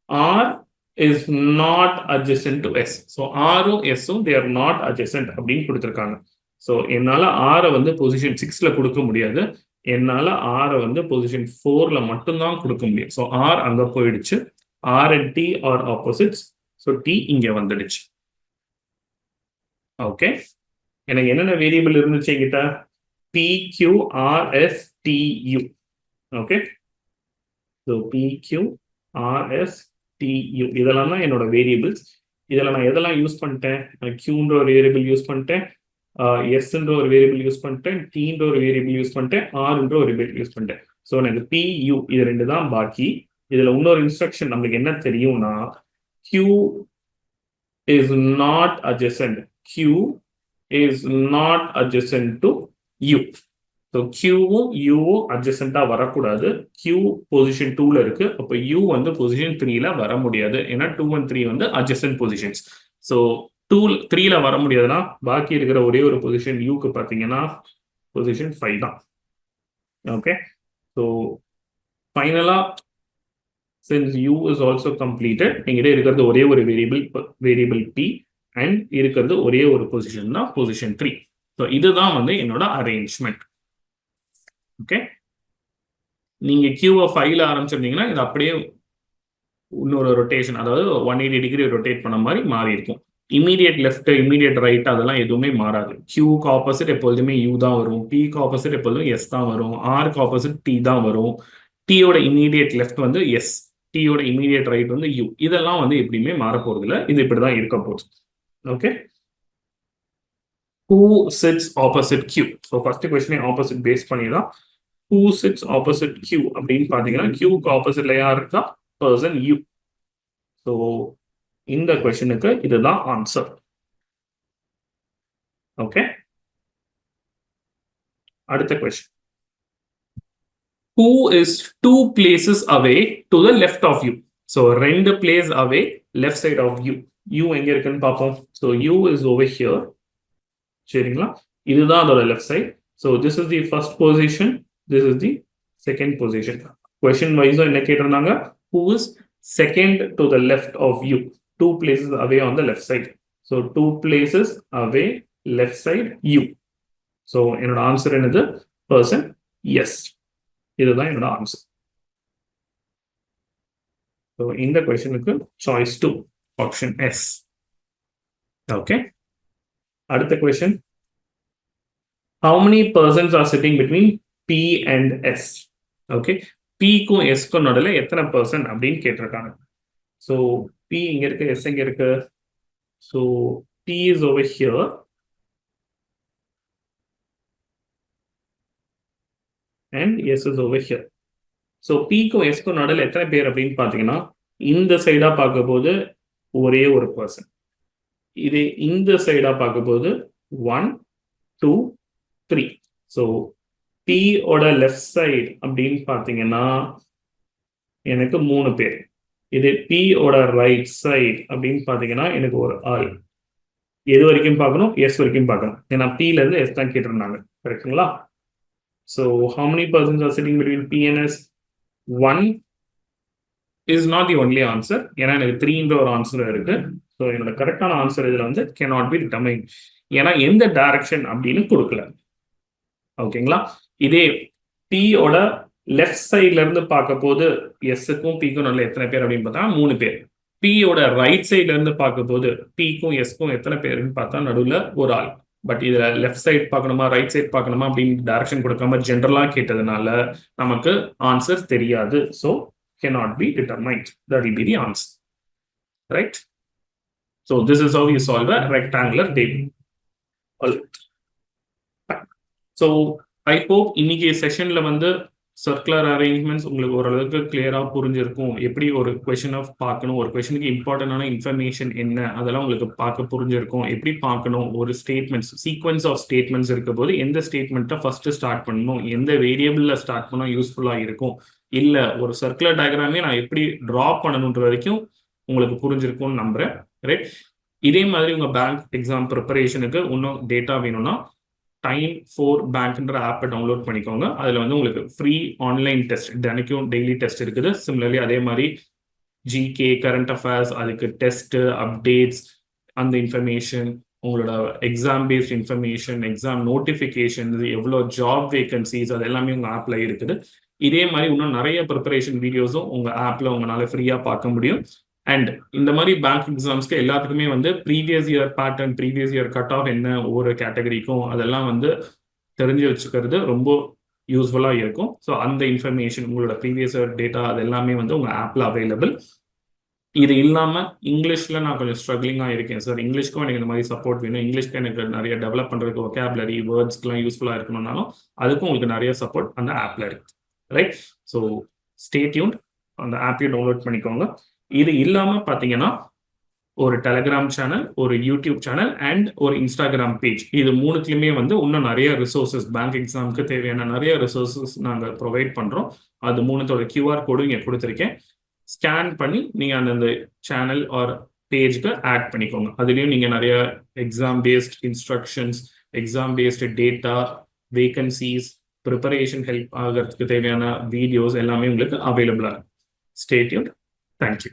R is not adjacent to S. So ஆரும் எஸ்ஸும் தே ஆர் நாட் அட்ஜசன்ட் அப்படின்னு கொடுத்துருக்காங்க. ஸோ என்னால் ஆரை வந்து பொசிஷன் 6ல கொடுக்க முடியாது. என்னால் ஆரை வந்து பொசிஷன் 4ல மட்டும்தான் கொடுக்க முடியும். ஸோ ஆர் அங்கே போயிடுச்சு. R and D are opposites. So T இங்கே வந்துடுச்சு. ஓகே, எனக்கு என்னென்ன வேரியபிள் இருந்துச்சு என்கிட்ட? P Q R S T U. Okay, so P Q R S T U இதெல்லாம் தான் என்னோட வேரியபிள்ஸ். இதில் நான் எதெல்லாம் யூஸ் பண்ணிட்டேன்? கியூன்ற ஒரு வேரியபிள் யூஸ் பண்ணிட்டேன், எஸ்ன்ற ஒரு வேரியபிள் யூஸ் பண்ணிட்டேன், டீன்ற ஒரு வேரியபிள் யூஸ் பண்ணிட்டேன், ஆர்ன்ற ஒரு வேரியபிள் யூஸ் பண்ணிட்டேன். ஸோ எனக்கு பி யூ இது ரெண்டு தான் பாக்கி. இதில் இன்னொரு இன்ஸ்ட்ரக்ஷன் நம்மளுக்கு என்ன தெரியும்னா Q is not adjacent. Q is not adjacent to U. So Qவும் Uவும் adjacent-ஆ வரக்கூடாது. Q பொசிஷன் 2ல இருக்கு. அப்போ U வந்து பொசிஷன் 3ல வர முடியாது. ஏன்னா 2 and 3 வந்து adjacent positions. So 3ல வர முடியாதுன்னா பாக்கி இருக்கிற ஒரே ஒரு பொசிஷன் Uக்கு பார்த்தீங்கன்னா பொசிஷன் 5 தான். ஓகே, ஸோ ஃபைனலா since U is also completed, எங்கிட்ட இருக்கிறது ஒரே ஒரு வேரியபிள் P and இருக்கிறது ஒரே ஒரு பொசிஷன் தான் பொசிஷன் 3. ஸோ இதுதான் வந்து என்னோட அரேஞ்ச்மெண்ட். ஓகே, நீங்க கியூவை 5ல ஆரம்பிச்சிருந்தீங்கன்னா இது அப்படியே இன்னொரு ரொட்டேஷன், அதாவது 180 டிகிரி ரொட்டேட் பண்ண மாதிரி மாறி இருக்கும். இமீடியட் லெஃப்ட் இமீடியட் ரைட் அதெல்லாம் எதுவுமே மாறாது. கியூக்கு ஆப்போசிட் எப்பொழுதுமே யூ தான் வரும், பிக்கு ஆப்போசிட் எப்பொழுதும் எஸ் தான் வரும், ஆருக்கு ஆப்போசிட் டி தான் வரும், டியோட இமீடியட் லெஃப்ட் வந்து எஸ், டியோட இமீடியட் ரைட் வந்து யூ. இதெல்லாம் வந்து எப்படியுமே மாற போறது இல்லை, இது இப்படிதான் இருக்க போகுது. Okay, who sits opposite Q? So first கொஸ்டினே ஆப்போசிட் பேஸ் பண்ணி தான் who sits opposite Q அப்படின்னு பார்த்தீங்கன்னா Qக்கு ஆப்போசிட்ல யார் இருக்கா? Person U. ஸோ இந்த கொஸ்டினுக்கு இதுதான் ஆன்சர். ஓகே, அடுத்த question. Who is 2 places away to the left of you? So 2 place away left side of you. U எங்க இருக்குன்னு பார்ப்போம். So U is over here. சரிங்களா, இதுதான் அதோட left side. So this is the first position, this is the second position. Question வைஸும் என்ன கேட்டிருந்தாங்க? Who is second to the left of you? 2 places away on the left side. So 2 places away left side U. So என்னோட answer என்னது? Person S. இதுதான் என்னோட answer. So இந்த கொஸ்டினுக்கு choice 2 option S. Okay, அடுத்த question. How many persons are sitting between P and S? Okay, Pக்கும் Sக்கும் நடுவில் எத்தனை பர்சன் அப்படின்னு கேட்டிருக்காங்க. ஸோ P இங்க இருக்கு, S இங்க இருக்கு. So P is over here and S is over here. So Pக்கும் Sக்கும் நடுவில் எத்தனை பேர் அப்படின்னு பார்த்தீங்கன்னா இந்த சைடா பார்க்க போது ஒரே ஒரு பர்சன், இது இந்த சைடா பார்க்க போது 1 2 3. ஸோ P ஓட லெஃப்ட் சைடு அப்படின்னு பார்த்தீங்கன்னா எனக்கு 3 பேர். இது P ஓட ரைட் சைடு அப்படின்னு பார்த்தீங்கன்னா எனக்கு ஒரு ஆள். எது வரைக்கும் பார்க்கணும்? எஸ் வரைக்கும் பார்க்கணும். ஏன்னா Pல இருந்து எஸ் தான் கேட்டிருந்தாங்க. கரெக்டுங்களா? So how many persons are sitting between P and S? 1 is not the only answer. ஏன்னா எனக்கு 3ன்ற ஒரு ஆன்சர் இருக்கு. ஸோ என்னோட கரெக்டான ஆன்சர் இதில் வந்து cannot be determined. ஏன்னா எந்த டைரக்ஷன் அப்படின்னு கொடுக்கல. ஓகேங்களா, இதே Pயோட லெஃப்ட் சைட்ல இருந்து பார்க்க போது எஸ்க்கும் Pக்கும் நல்ல எத்தனை பேர் அப்படின்னு பார்த்தா 3 பேர். Pயோட ரைட் சைட்ல இருந்து பார்க்க போது Pக்கும் எஸ்க்கும் எத்தனை பேருன்னு பார்த்தா நடுவில் ஒரு ஆள். பட் இதுல லெஃப்ட் சைட் பார்க்கணுமா ரைட் சைட் பார்க்கணுமா அப்படின்னு டைரக்ஷன் கொடுக்காம ஜென்ரலா கேட்டதுனால நமக்கு ஆன்சர் தெரியாது. So cannot be determined. That will be the answer. Right? So this is how you solve a rectangular table. So I hope இன்னைக்கு செஷன்ல வந்து சர்க்குலர் அரேஞ்ச்மெண்ட்ஸ் உங்களுக்கு ஓரளவுக்கு கிளியரா புரிஞ்சிருக்கும். எப்படி ஒரு கொஸ்டின் ஆஃப் பார்க்கணும், ஒரு கொஸ்டினுக்கு இம்பார்ட்டன்டான இன்ஃபர்மேஷன் என்ன, அதெல்லாம் உங்களுக்கு பார்க்க புரிஞ்சிருக்கும். எப்படி பார்க்கணும், ஒரு ஸ்டேட்மெண்ட்ஸ் சீக்வன்ஸ் ஆஃப் ஸ்டேட்மெண்ட்ஸ் இருக்க போது எந்த ஸ்டேட்மெண்ட்டை ஃபர்ஸ்ட் ஸ்டார்ட் பண்ணணும், எந்த வேரியபிள்ல ஸ்டார்ட் பண்ணால் யூஸ்ஃபுல்லா இருக்கும், இல்ல ஒரு சர்க்குலர் டயக்ராமே நான் எப்படி டிரா பண்ணணுன்ற வரைக்கும் உங்களுக்கு புரிஞ்சிருக்கும்னு நம்புறேன். ரைட். இதே மாதிரி உங்க பேங்க் எக்ஸாம் ப்ரிப்பரேஷனுக்கு இன்னும் டேட்டா வேணும்னா Time4 பேங்க்ன்ற ஆப்பை டவுன்லோட் பண்ணிக்கோங்க. அதில் வந்து உங்களுக்கு ஃப்ரீ ஆன்லைன் டெஸ்ட் தினைக்கும் டெய்லி டெஸ்ட் இருக்குது. சிமிலர்லி அதே மாதிரி ஜிகே கரண்ட் அஃபேர்ஸ், அதுக்கு டெஸ்ட் அப்டேட்ஸ், அந்த இன்ஃபர்மேஷன், உங்களோட exam based information, exam notification, எவ்வளோ ஜாப் வேகன்சிஸ், அது எல்லாமே உங்கள் ஆப்பில் இருக்குது. இதே மாதிரி இன்னும் நிறைய ப்ரிப்பரேஷன் வீடியோஸும் உங்கள் ஆப்பில் உங்களால் ஃப்ரீயாக பார்க்க முடியும். அண்ட் இந்த மாதிரி பேங்க் எக்ஸாம்ஸ்க்கு எல்லாத்துக்குமே வந்து previous year pattern, previous year cut off என்ன ஒவ்வொரு கேட்டகரிக்கும் அதெல்லாம் வந்து தெரிஞ்சு வச்சுக்கிறது ரொம்ப யூஸ்ஃபுல்லாக இருக்கும். ஸோ அந்த இன்ஃபர்மேஷன், உங்களோட ப்ரீவியஸ் இயர் டேட்டா, அது எல்லாமே வந்து உங்கள் ஆப்பில் அவைலபிள். இது இல்லாமல் இங்கிலீஷில் நான் கொஞ்சம் ஸ்ட்ரகிளிங்காக இருக்கேன் சார், இங்கிலீஷ்க்கும் எனக்கு இந்த மாதிரி சப்போர்ட் வேணும், இங்கிலீஷ்க்கு எனக்கு நிறைய டெவலப் பண்ணுறதுக்கு ஒகேபுலரி வேர்ட்ஸ்க்குலாம் யூஸ்ஃபுல்லாக இருக்கணும்னாலும் அதுக்கும் உங்களுக்கு நிறைய சப்போர்ட் அந்த ஆப்பில் இருக்குது. ரைட். ஸோ ஸ்டே டியூன்ட், அந்த ஆப்பையும் டவுன்லோட் பண்ணிக்கோங்க. இது இல்லாம பாத்தீங்கன்னா ஒரு டெலிகிராம் சேனல், ஒரு யூடியூப் சேனல் அண்ட் ஒரு இன்ஸ்டாகிராம் பேஜ், இது மூணுத்துலயுமே வந்து இன்னும் நிறைய ரிசோர்சஸ், பேங்க் எக்ஸாமுக்கு தேவையான நிறைய ரிசோர்சஸ் நாங்கள் ப்ரொவைட் பண்றோம். அது மூணுத்தோட QR கோடு இங்கே கொடுத்துருக்கேன். ஸ்கேன் பண்ணி நீங்க அந்த சேனல் ஆர் பேஜ்க்கு ஆட் பண்ணிக்கோங்க. அதுலயும் நீங்க நிறைய exam based instructions, exam based data, vacancies, preparation help ஆகிறதுக்கு தேவையான வீடியோஸ் எல்லாமே உங்களுக்கு அவைலபிளா இருக்கு. Stay tuned. Thank you.